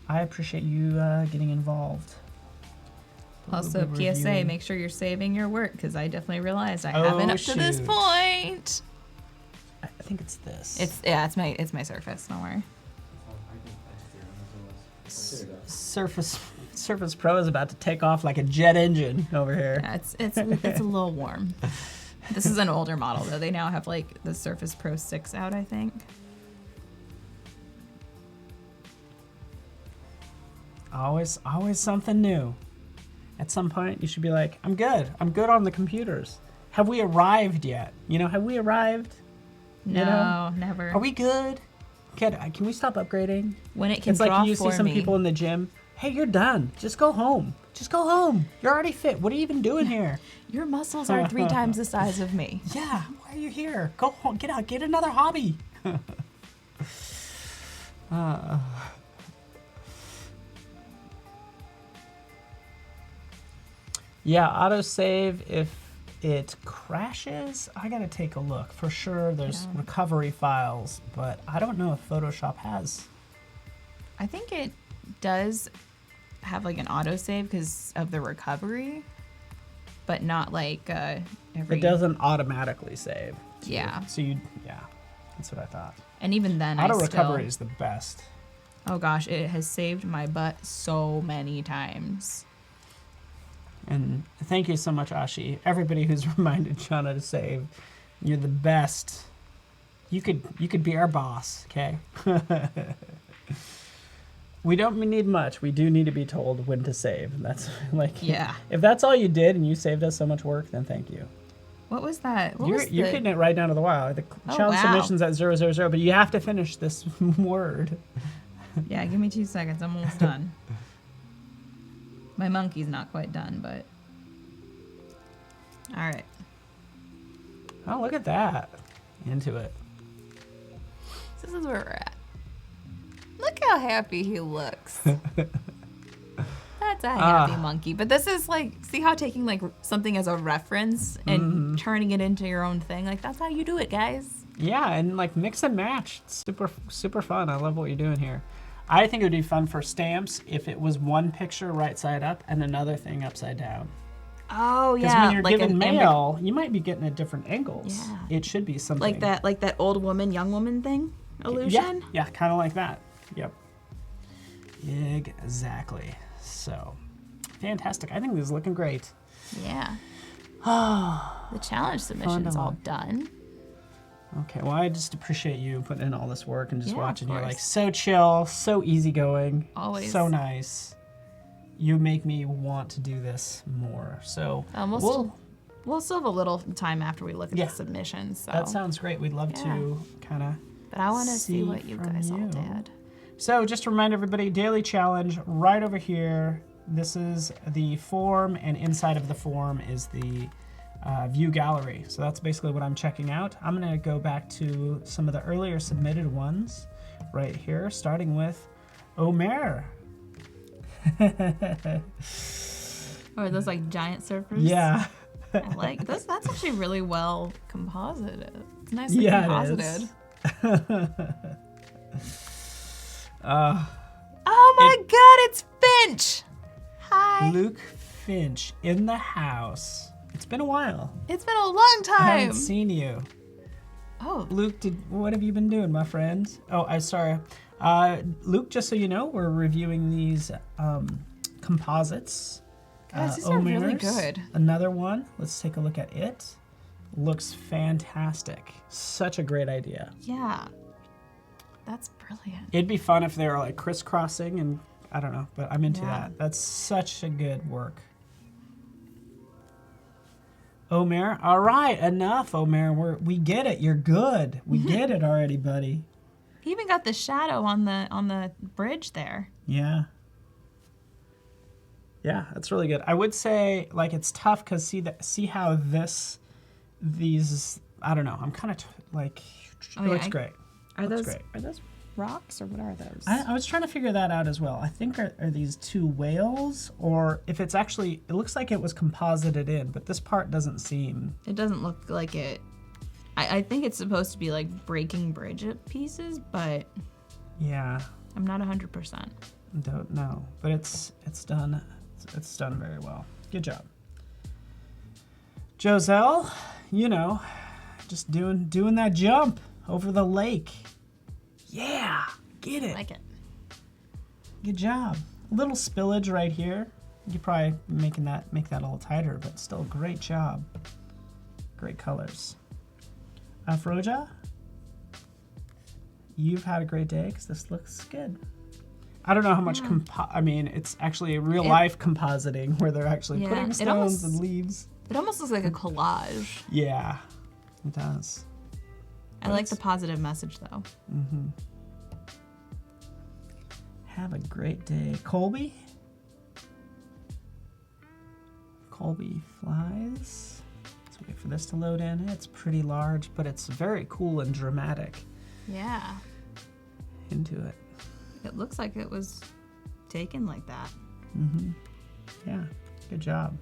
I appreciate you getting involved. Also, We'll be PSA, reviewing. make sure you're saving your work, because I definitely realized I haven't up to this shoot. point. I think it's this. It's my Surface. Don't worry. Surface Pro is about to take off like a jet engine over here. Yeah, it's a little warm. This is an older model though. They now have like the Surface Pro 6 out, I think. Always something new. At some point, you should be like, I'm good on the computers. Have we arrived yet? You know, have we arrived? No, You know? never. Are we good? Can we stop upgrading? When it can It's like draw you for see some me. people in the gym. Hey, you're done. Just go home. Just go home. You're already fit. What are you even doing here? Your muscles are 3 times the size of me. Yeah, why are you here? Go home. Get out. Get another hobby. Yeah, autosave if it crashes. I gotta take a look. For sure, there's recovery files, but I don't know if Photoshop has. I think it does have like an autosave because of the recovery, but not like every. It doesn't automatically save. Yeah. So that's what I thought. And even then, Auto recovery is the best. Oh gosh, it has saved my butt so many times. And thank you so much, Ashi. Everybody who's reminded Shauna to save, you're the best. You could be our boss, okay? We don't need much. We do need to be told when to save. That's like, Yeah. If that's all you did and you saved us so much work, then thank you. What was that? What You're was getting it right down to the wire. The Oh, challenge wow. submission's at 000, but you have to finish this word. Yeah, give me 2 seconds. I'm almost done. My monkey's not quite done, but. All right. Oh, look at that. Into it. This is where we're at. Look how happy he looks. That's a happy monkey. But this is like, see how taking like something as a reference and turning it into your own thing, like that's how you do it, guys. Yeah, and like mix and match. It's super fun. I love what you're doing here. I think it would be fun for stamps if it was one picture right side up and another thing upside down. Oh yeah. Because when you're like giving mail, you might be getting at different angles. Yeah. It should be something like that old woman, young woman thing illusion. Yeah, kind of like that. Yep. Exactly. So, fantastic. I think this is looking great. Yeah. The challenge submission's all done. Okay, well, I just appreciate you putting in all this work and just watching. You're like so chill, so easygoing. Always. So nice. You make me want to do this more. So we'll still have a little time after we look at the submissions. So. That sounds great. We'd love to kind of. But I want to see what you guys all did. So just to remind everybody, daily challenge right over here. This is the form, and inside of the form is the view gallery. So that's basically what I'm checking out. I'm gonna go back to some of the earlier submitted ones right here, starting with Omer. Or those like giant surfers? Yeah. I like this. That's actually really well composited. It's nicely composited. Oh my God, it's Finch. Hi. Luke Finch in the house. It's been a while. It's been a long time. I haven't seen you. Oh. Luke, what have you been doing, my friend? Oh, I'm sorry. Luke, just so you know, we're reviewing these composites. Guys, these are really good. Another one. Let's take a look at it. Looks fantastic. Such a great idea. Yeah. That's brilliant. It'd be fun if they were like crisscrossing, and I don't know, but I'm into that. That's such a good work. Omer, all right, enough, Omer. We get it. You're good. We get it already, buddy. He even got the shadow on the bridge there. Yeah. Yeah, that's really good. I would say like it's tough because see how these I don't know. I'm kind of like it looks great. Are those rocks or what are those? I was trying to figure that out as well. I think are these two whales, or if it's actually, it looks like it was composited in, but this part doesn't seem. It doesn't look like it. I think it's supposed to be like breaking bridge pieces, but yeah, I'm not 100%. Don't know, but it's done. It's done very well. Good job, Joselle. You know, just doing that jump over the lake. Yeah, get it. I like it. Good job. A little spillage right here. You probably make that a little tighter, but still great job. Great colors. Afroja, you've had a great day because this looks good. I don't know how much I mean, it's actually a real life compositing where they're actually putting stones and leaves. It almost looks like a collage. Yeah, it does. I like the positive message, though. Mm-hmm. Have a great day. Colby flies. Let's wait for this to load in. It's pretty large, but it's very cool and dramatic. Yeah. Into it. It looks like it was taken like that. Mm-hmm. Yeah. Good job.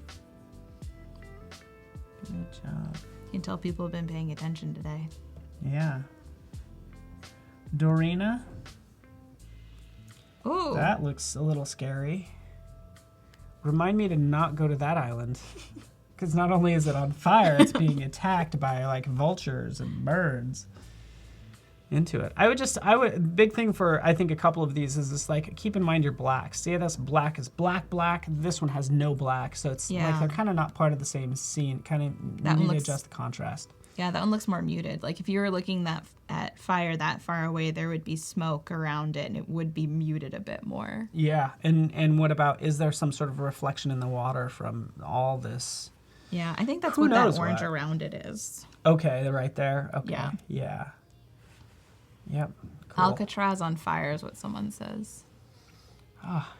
Good job. You can tell people have been paying attention today. Yeah. Dorina. Ooh. That looks a little scary. Remind me to not go to that island. Because not only is it on fire, it's being attacked by like vultures and birds. Into it. I would big thing for I think a couple of these is just like keep in mind your blacks. See, this black is black. This one has no black, so it's like they're kind of not part of the same scene. Kind of need to adjust the contrast. Yeah, that one looks more muted. Like if you were looking at fire that far away, there would be smoke around it, and it would be muted a bit more. Yeah, and what about, is there some sort of reflection in the water from all this? Yeah, I think that's what that orange around it is. Okay, right there. Okay. Yeah. Yep. Cool. Alcatraz on fire is what someone says. Ah.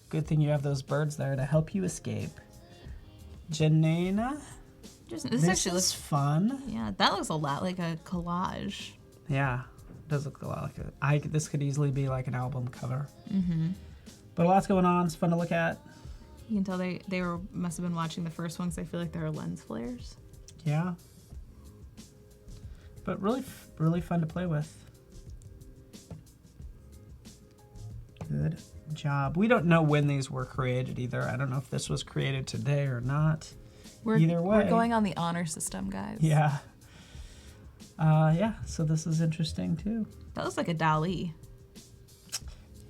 Good thing you have those birds there to help you escape. Janina. This actually looks fun. Yeah, that looks a lot like a collage. Yeah, it does look a lot like it. This could easily be like an album cover. Mm-hmm. But lots going on. It's fun to look at. You can tell they must have been watching the first one because I feel like there are lens flares. Yeah. But really, really fun to play with. Good job. We don't know when these were created either. I don't know if this was created today or not. Either way. We're going on the honor system, guys. Yeah. Yeah, so this is interesting too. That looks like a Dali.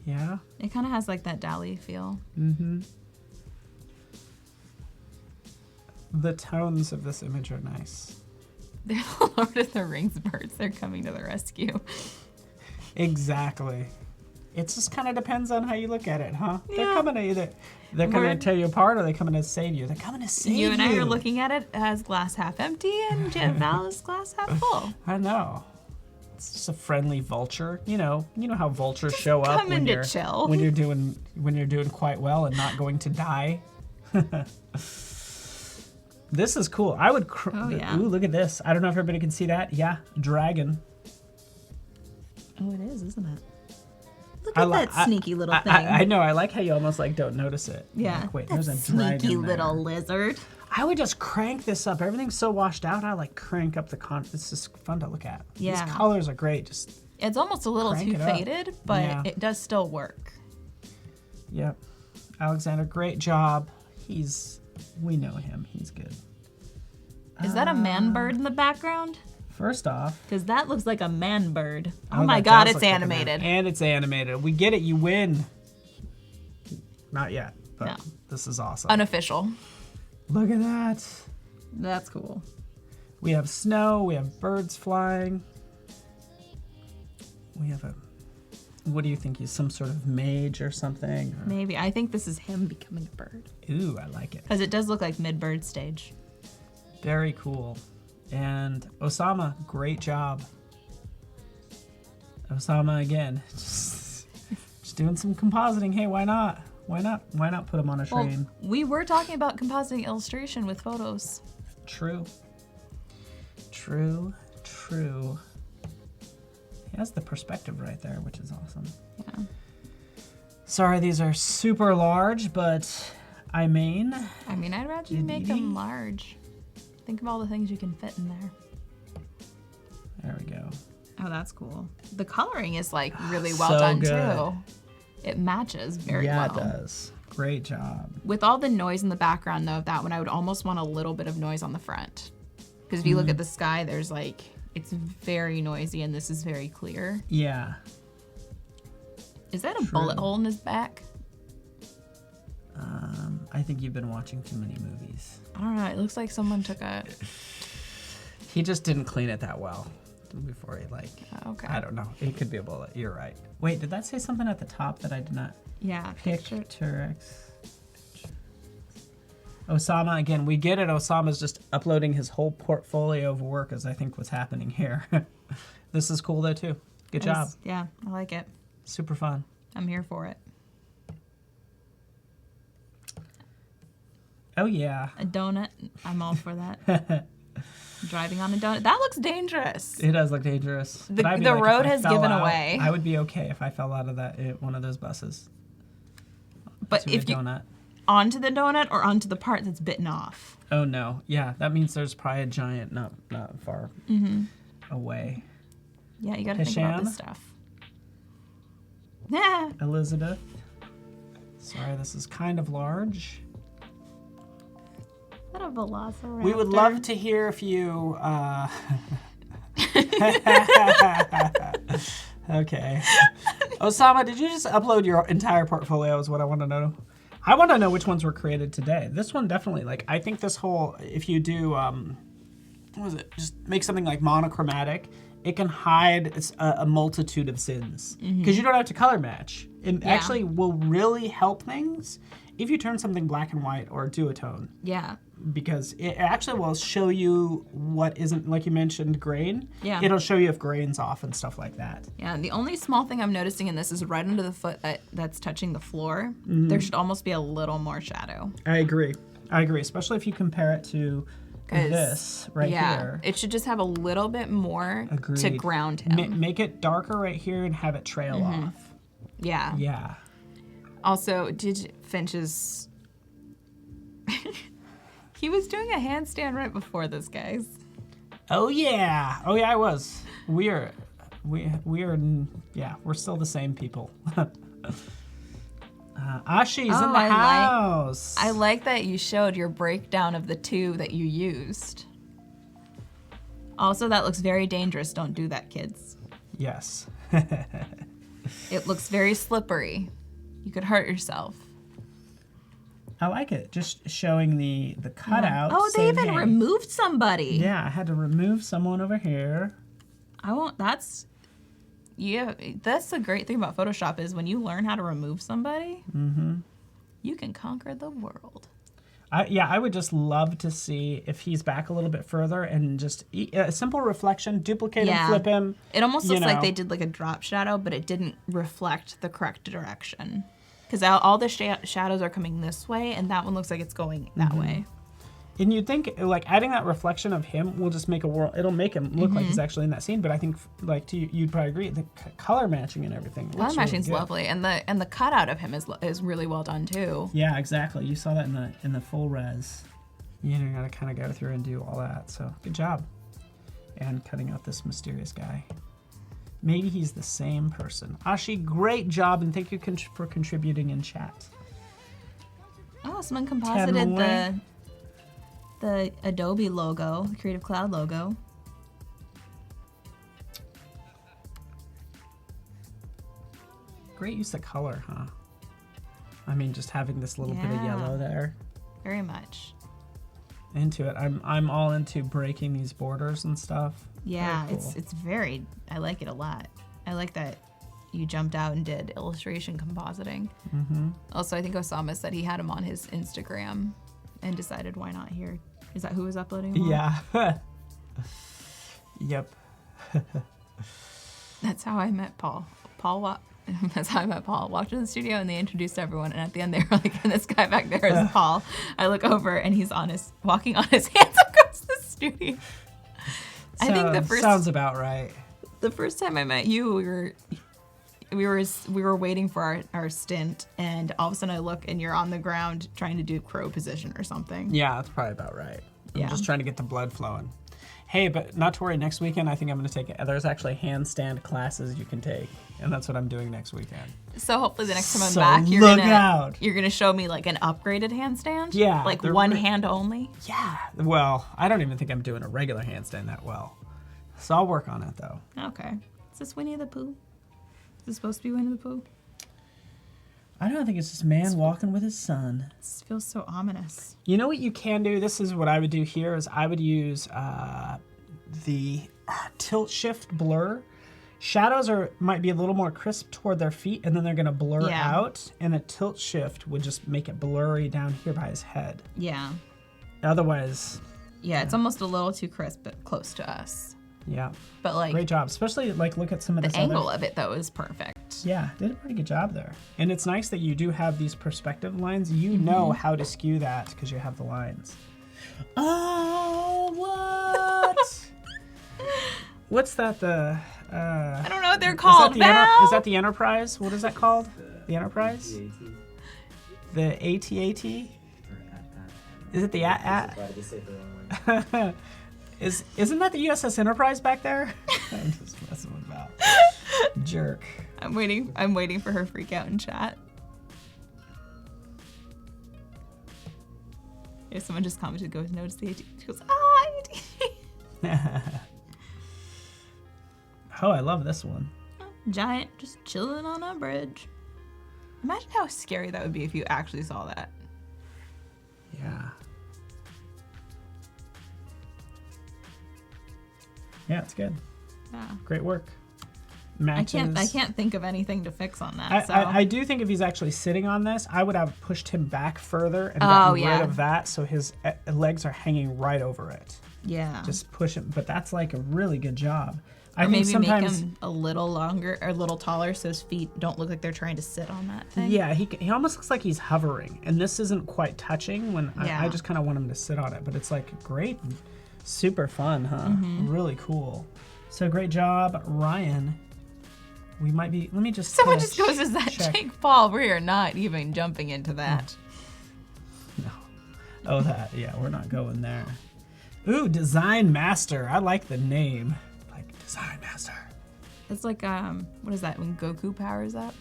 Yeah. It kind of has like that Dali feel. Mm-hmm. The tones of this image are nice. They're the Lord of the Rings birds. They're coming to the rescue. Exactly. It just kind of depends on how you look at it, huh? Yeah. They're coming to either, they're coming to tear you apart, or they're coming to save you. They're coming to save you. You and I are looking at it as glass half empty, and Val is glass half full. I know. It's just a friendly vulture. You know how vultures show up come in to chill. when you're doing quite well and not going to die. This is cool. I would. Yeah. Ooh, look at this. I don't know if everybody can see that. Yeah, dragon. Oh, it is, isn't it? Look at that sneaky little thing. I know. I like how you almost like don't notice it. Yeah. Like, wait, that there's a dragon sneaky there. little lizard. I would just crank this up. Everything's so washed out. I like crank up the It's just fun to look at. Yeah. These colors are great. Just It's almost a little crank too it up. faded, but Yeah. it does still work. Yep. Alexander, great job. We know him. He's good. Is that a man bird in the background? First off. Because that looks like a man bird. Oh that my God, does it's look like a man. animated. And it's animated. We get it. You win. Not yet, but No. this is awesome. Unofficial. Look at that. That's cool. We have snow. We have birds flying. We have what do you think? He's some sort of mage or something? Or... Maybe. I think this is him becoming a bird. Ooh, I like it. Because it does look like mid-bird stage. Very cool. And Osama, great job. Osama again, just doing some compositing. Hey, why not? Why not put him on a train? Well, we were talking about compositing illustration with photos. True. He has the perspective right there, which is awesome. Yeah. Sorry, these are super large, but I'd rather you make them large. Think of all the things you can fit in there. There we go. Oh, that's cool. The coloring is like really well So done good. too. It matches very well. Yeah, it does. Great job. With all the noise in the background though of that one, I would almost want a little bit of noise on the front. Because if you look at the sky, there's like, it's very noisy and this is very clear. Yeah. Is that a bullet hole in his back? I think you've been watching too many movies. I don't know. It looks like someone took a... He just didn't clean it that well before he Okay. I don't know. It could be a bullet. You're right. Wait, did that say something at the top that I did not? Yeah. Picture X. Osama, again, we get it. Osama's just uploading his whole portfolio of work, as I think what's happening here. This is cool though too. Good job. Yeah, I like it. Super fun. I'm here for it. Oh yeah. A donut. I'm all for that. Driving on a donut. That looks dangerous. It does look dangerous. The But I'd be like, road if I has fell given out, away. I would be okay if I fell out of one of those buses. But To if a you donut. onto the donut or onto the part that's bitten off. Oh no. Yeah, that means there's probably a giant not far away. Yeah, you gotta think about this Hisham? stuff. Yeah. Elizabeth. Sorry, this is kind of large. What a velociraptor. We would love to hear if you. Okay. Osama, did you just upload your entire portfolio? Is what I want to know. I want to know which ones were created today. This one definitely. I think this whole. If you do, what was it? Just make something like monochromatic. It can hide a multitude of sins because you don't have to color match. It actually will really help things if you turn something black and white or duotone. Yeah. Because it actually will show you what isn't, like you mentioned, grain. Yeah. It'll show you if grain's off and stuff like that. Yeah, the only small thing I'm noticing in this is right under the foot that's touching the floor. There should almost be a little more shadow. I agree, especially if you compare it to this right here. It should just have a little bit more to Agreed. ground him. Make it darker right here and have it trail off. Yeah. Yeah. Also, Finch's... He was doing a handstand right before this, guys. Oh yeah, I was. We're still the same people. Ashi's in the house. I like that you showed your breakdown of the two that you used. Also, that looks very dangerous. Don't do that, kids. Yes. It looks very slippery. You could hurt yourself. I like it. Just showing the cutout. Oh, they even removed somebody. Yeah, I had to remove someone over here. That's the great thing about Photoshop is when you learn how to remove somebody, you can conquer the world. I would just love to see if he's back a little bit further and just a simple reflection, duplicate him, flip him. It almost looks like they did like a drop shadow, but it didn't reflect the correct direction. Because all the shadows are coming this way, and that one looks like it's going that way. And you'd think, like, adding that reflection of him will just make a world. It'll make him look like he's actually in that scene. But I think, like, you'd probably agree, the color matching and everything. Color matching's lovely, and the cutout of him is really well done too. Yeah, exactly. You saw that in the full res. You gotta kind of go through and do all that. So good job. And cutting out this mysterious guy. Maybe he's the same person. Ashi, great job, and thank you for contributing in chat. Oh, someone composited the Adobe logo, the Creative Cloud logo. Great use of color, huh? I mean, just having this little bit of yellow there. Very much. Into it. I'm all into breaking these borders and stuff. Yeah, very cool. it's very, I like it a lot. I like that you jumped out and did illustration compositing. Also, I think Osama said he had him on his Instagram and decided why not here. Is that who was uploading them all? Yeah. Yep. That's how I met Paul. That's how I met Paul. Walked in the studio and they introduced everyone, and at the end they were like, and this guy back there is Paul. I look over and he's walking on his hands across the studio. I think sounds about right. The first time I met you, we were waiting for our stint, and all of a sudden I look and you're on the ground trying to do crow position or something. Yeah, that's probably about right. I'm just trying to get the blood flowing. Hey, but not to worry, next weekend I think I'm going to take it. There's actually handstand classes you can take, and that's what I'm doing next weekend. So hopefully the next time I'm back, you're gonna show me like an upgraded handstand? Yeah. Like one hand only? Yeah. Well, I don't even think I'm doing a regular handstand that well. So I'll work on it, though. Okay. Is this Winnie the Pooh? Is this supposed to be Winnie the Pooh? I don't think it's just man walking with his son. This feels so ominous. You know what you can do? This is what I would do here is I would use the tilt shift blur. Shadows might be a little more crisp toward their feet, and then they're going to blur out, and a tilt shift would just make it blurry down here by his head. Yeah. Otherwise... Yeah, it's almost a little too crisp, but close to us. Yeah. But like... Great job. Especially, like, look at some of this the angle of it, though, is perfect. Yeah, did a pretty good job there. And it's nice that you do have these perspective lines. You know how to skew that because you have the lines. Oh, what? What's that, I don't know what they're called, is that the Enterprise? What is that called? The Enterprise? The AT-AT? Is it the AT? Isn't that the USS Enterprise back there? I'm just messing with that. Jerk. I'm waiting for her freak out in chat. If someone just commented, goes, notice the AT. She goes, AT. Oh, I love this one. Giant, just chilling on a bridge. Imagine how scary that would be if you actually saw that. Yeah. Yeah, it's good. Yeah. Great work. Matches. I can't think of anything to fix on that. I do think if he's actually sitting on this, I would have pushed him back further and gotten rid of that so his legs are hanging right over it. Yeah. Just push him. But that's like a really good job. Or maybe sometimes make him a little longer or a little taller so his feet don't look like they're trying to sit on that thing. Yeah, he almost looks like he's hovering. And this isn't quite touching when I just kind of want him to sit on it. But it's like great. Super fun, huh? Really cool. So great job, Ryan. we might be, let me just Someone just goes, is that check. Jake Paul? We are not even jumping into that. No. Oh, that, yeah, we're not going there. Ooh, Design Master. I like the name. Like, Design Master. It's like, what is that, when Goku powers up?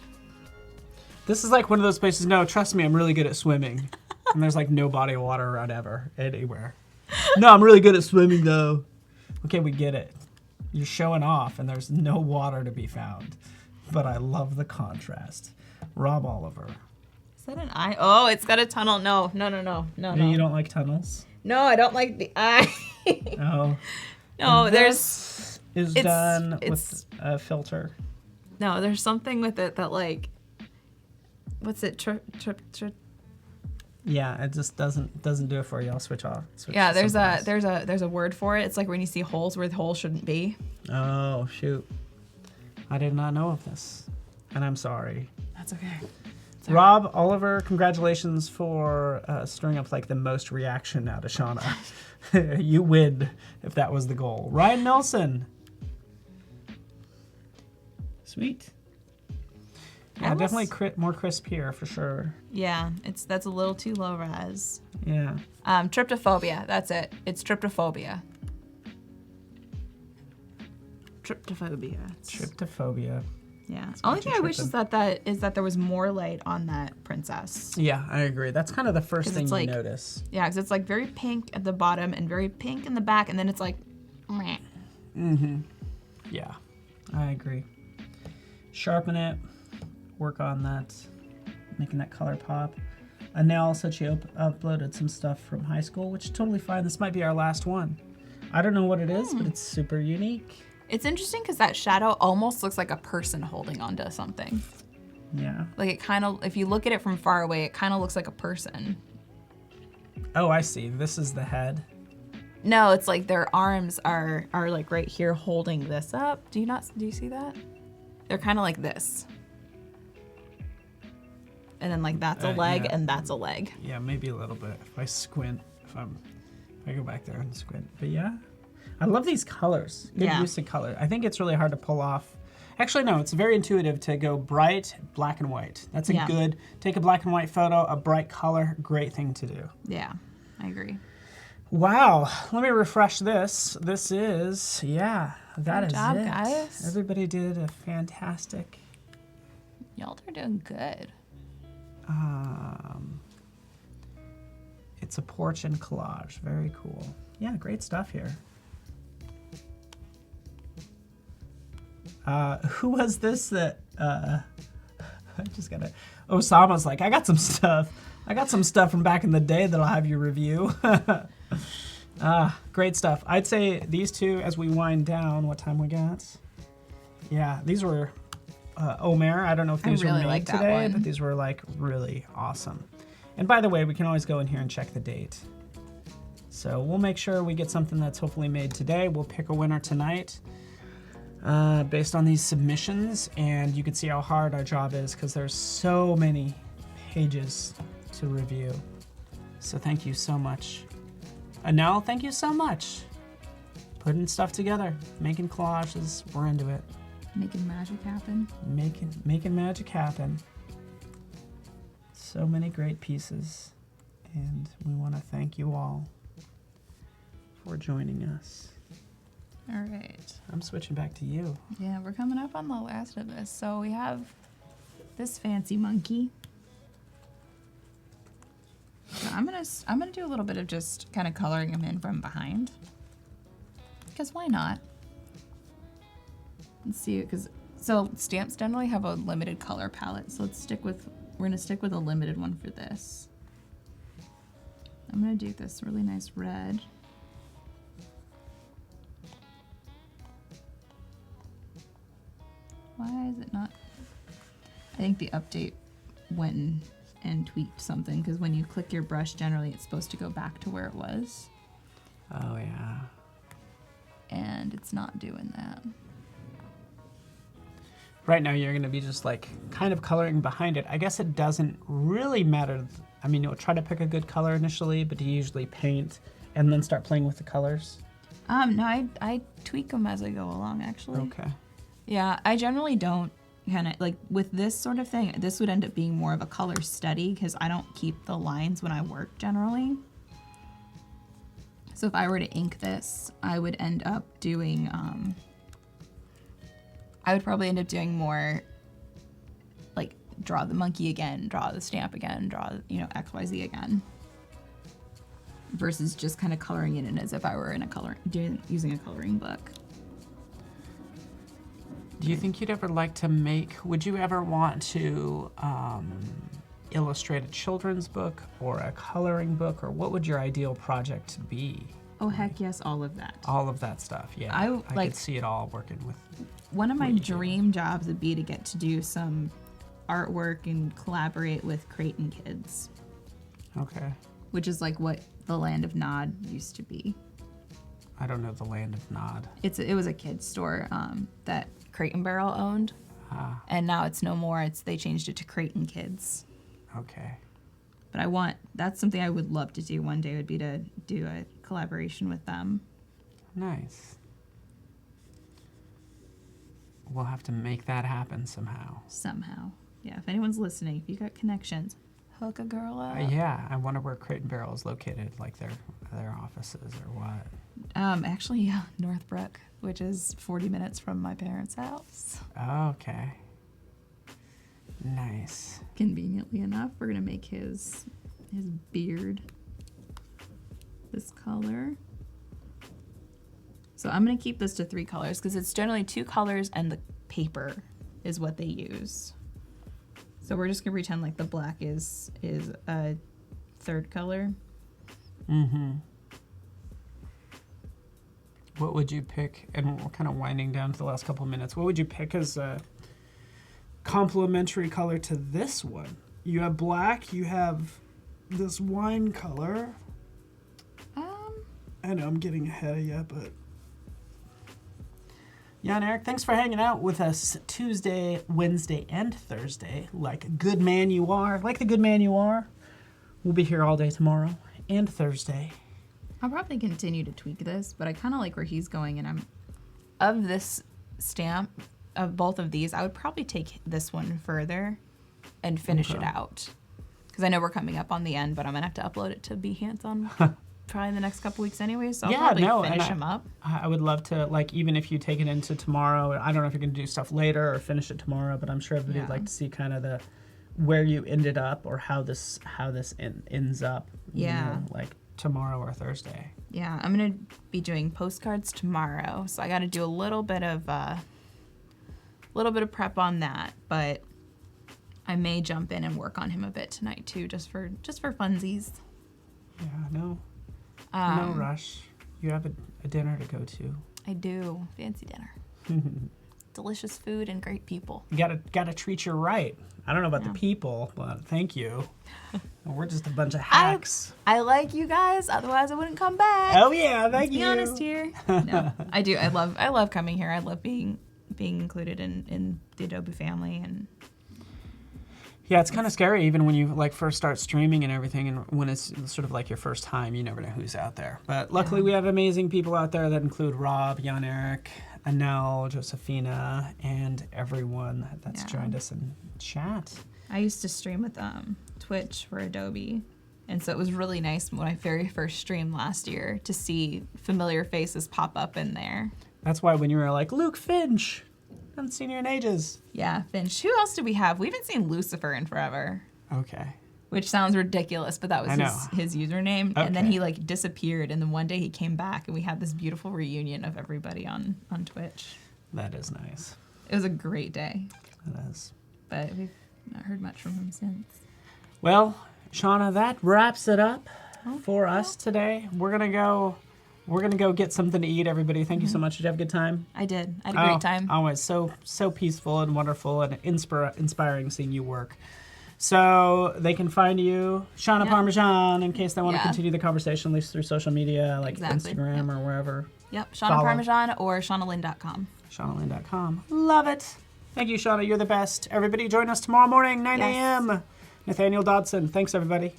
This is like one of those places, no, trust me, I'm really good at swimming. And there's like no body of water around ever, anywhere. No, I'm really good at swimming though. Okay, we get it. You're showing off and there's no water to be found. But I love the contrast. Rob Oliver. Is that an eye? Oh, it's got a tunnel. No. You don't like tunnels? No, I don't like the eye. No. No, And this is done with a filter. No, there's something with it that like, what's it? Yeah, it just doesn't do it for you. I'll switch off. Yeah, there's a word for it. It's like when you see holes where the hole shouldn't be. Oh shoot! I did not know of this, and I'm sorry. That's okay. Rob Oliver, congratulations for stirring up like the most reaction out of Shauna. You win if that was the goal. Ryan Nelson. Sweet. Yeah, definitely more crisp here for sure. Yeah, that's a little too low res. Yeah. Tryptophobia. That's it. It's tryptophobia. Tryptophobia. Yeah. Only thing I wish is that there was more light on that princess. Yeah, I agree. That's kind of the first thing you notice. Yeah, because it's like very pink at the bottom and very pink in the back, and then it's like, meh. Mm-hmm. Yeah, I agree. Sharpen it. Work on that, making that color pop. Anel said she uploaded some stuff from high school, which is totally fine. This might be our last one. I don't know what it is, but it's super unique. It's interesting because that shadow almost looks like a person holding onto something. Yeah. Like it kind of, if you look at it from far away, it kind of looks like a person. Oh, I see. This is the head. No, it's like their arms are like right here holding this up. Do you see that? They're kind of like this. And then like that's a leg and that's a leg. Yeah, maybe a little bit. If I squint, if I go back there and squint. But yeah, I love these colors. Good use of color. I think it's really hard to pull off. Actually, no, it's very intuitive to go bright, black and white. That's a good, take a black and white photo, a bright color, great thing to do. Yeah, I agree. Wow, let me refresh this. This is, that is job, it. guys. Everybody did a fantastic. Y'all are doing good. It's a porch and collage. Very cool. Yeah, great stuff here. Who was this that I just gotta Osama's like, I got some stuff from back in the day that I'll have you review. Great stuff. I'd say these two, as we wind down, what time we got? Yeah, these were Omer. I don't know if these were made today, but these were like really awesome. And by the way, we can always go in here and check the date. So we'll make sure we get something that's hopefully made today. We'll pick a winner tonight based on these submissions, and you can see how hard our job is because there's so many pages to review. So thank you so much. Anel, thank you so much. Putting stuff together, making collages, we're into it. Making magic happen. Making magic happen. So many great pieces, and we want to thank you all for joining us. All right. I'm switching back to you. Yeah, we're coming up on the last of this. So we have this fancy monkey. So I'm gonna do a little bit of just kind of coloring him in from behind, because why not? Let's see, so stamps generally have a limited color palette. So we're gonna stick with a limited one for this. I'm gonna do this really nice red. Why is it not? I think the update went and tweaked something, because when you click your brush, generally it's supposed to go back to where it was. Oh yeah. And it's not doing that. Right now you're gonna be just like kind of coloring behind it. I guess it doesn't really matter. I mean, you'll try to pick a good color initially, but do you usually paint and then start playing with the colors? No, I tweak them as I go along, actually. Okay. Yeah, I generally don't kind of like with this sort of thing, this would end up being more of a color study because I don't keep the lines when I work generally. So if I were to ink this, I would end up doing, I would probably end up doing more like draw the monkey again, draw the stamp again, draw, you know, XYZ again. Versus just kind of coloring it in as if I were in using a coloring book. Do you think you'd ever like to would you ever want to illustrate a children's book or a coloring book, or what would your ideal project be? Oh, heck yes, all of that. All of that stuff, yeah. I could see it all working with. One of my dream jobs would be to get to do some artwork and collaborate with Creighton kids. Okay. Which is like what the Land of Nod used to be. I don't know the Land of Nod. It was a kid's store that Crate and Barrel owned, and now it's no more. They changed it to Creighton Kids. Okay. But that's something I would love to do one day, would be to do a collaboration with them. Nice. We'll have to make that happen somehow. Somehow. Yeah, if anyone's listening, if you got connections, hook a girl up. Yeah, I wonder where Crate and Barrel is located, like their offices or what. Actually, yeah, Northbrook, which is 40 minutes from my parents' house. Okay. Nice. Conveniently enough, we're gonna make his beard this color. So I'm gonna keep this to 3 colors because it's generally 2 colors and the paper is what they use. So we're just gonna pretend like the black is a 3rd color. Mm-hmm. What would you pick? And we're kind of winding down to the last couple of minutes. What would you pick as a complementary color to this one? You have black, you have this wine color. I know I'm getting ahead of you, but Jan Eric, thanks for hanging out with us Tuesday, Wednesday, and Thursday. Like the good man you are. We'll be here all day tomorrow and Thursday. I'll probably continue to tweak this, but I kind of like where he's going, and of this stamp, of both of these, I would probably take this one further and finish it out. Because I know we're coming up on the end, but I'm going to have to upload it to Behance on probably in the next couple weeks anyway, so I'll probably finish them up. I would love to, like, even if you take it into tomorrow, I don't know if you're going to do stuff later or finish it tomorrow, but I'm sure everybody would like to see kind of where you ended up or how this ends up. Yeah. You know, like tomorrow or Thursday. Yeah, I'm going to be doing postcards tomorrow, so I got to do a little bit of prep on that, but I may jump in and work on him a bit tonight too, just for funsies. Yeah, no rush. You have a dinner to go to. I do. Fancy dinner. Delicious food and great people. You gotta treat you right. I don't know about the people, but thank you. We're just a bunch of hacks. I like you guys, otherwise I wouldn't come back. Oh yeah, thank you. Be honest here. No, I do. I love coming here. I love being included in the Adobe family, and yeah, it's kind of scary even when you like first start streaming and everything, and when it's sort of like your first time, you never know who's out there. But luckily we have amazing people out there that include Rob, Jan Eric, Anel, Josephina, and everyone that's joined us in chat. I used to stream with Twitch for Adobe, and so it was really nice when I very first streamed last year to see familiar faces pop up in there. That's why when you were like, Luke Finch, haven't seen you in ages. Yeah, Finch. Who else do we have? We haven't seen Lucifer in forever. Okay. Which sounds ridiculous, but that was his username. Okay. And then he like disappeared, and then one day he came back, and we had this beautiful reunion of everybody on Twitch. That is nice. It was a great day. It is. But we've not heard much from him since. Well, Shauna, that wraps it up for us today. We're gonna go get something to eat, everybody. Thank you so much. Did you have a good time? I did. I had a great time. Always so peaceful and wonderful and inspiring seeing you work. So they can find you, Shauna Parmesan, in case they want to continue the conversation, at least through social media, like Instagram or wherever. Yep, Shauna Parmesan or ShaunaLynn.com. ShaunaLynn.com. Love it. Thank you, Shauna. You're the best. Everybody join us tomorrow morning, 9 a.m. Nathaniel Dodson. Thanks, everybody.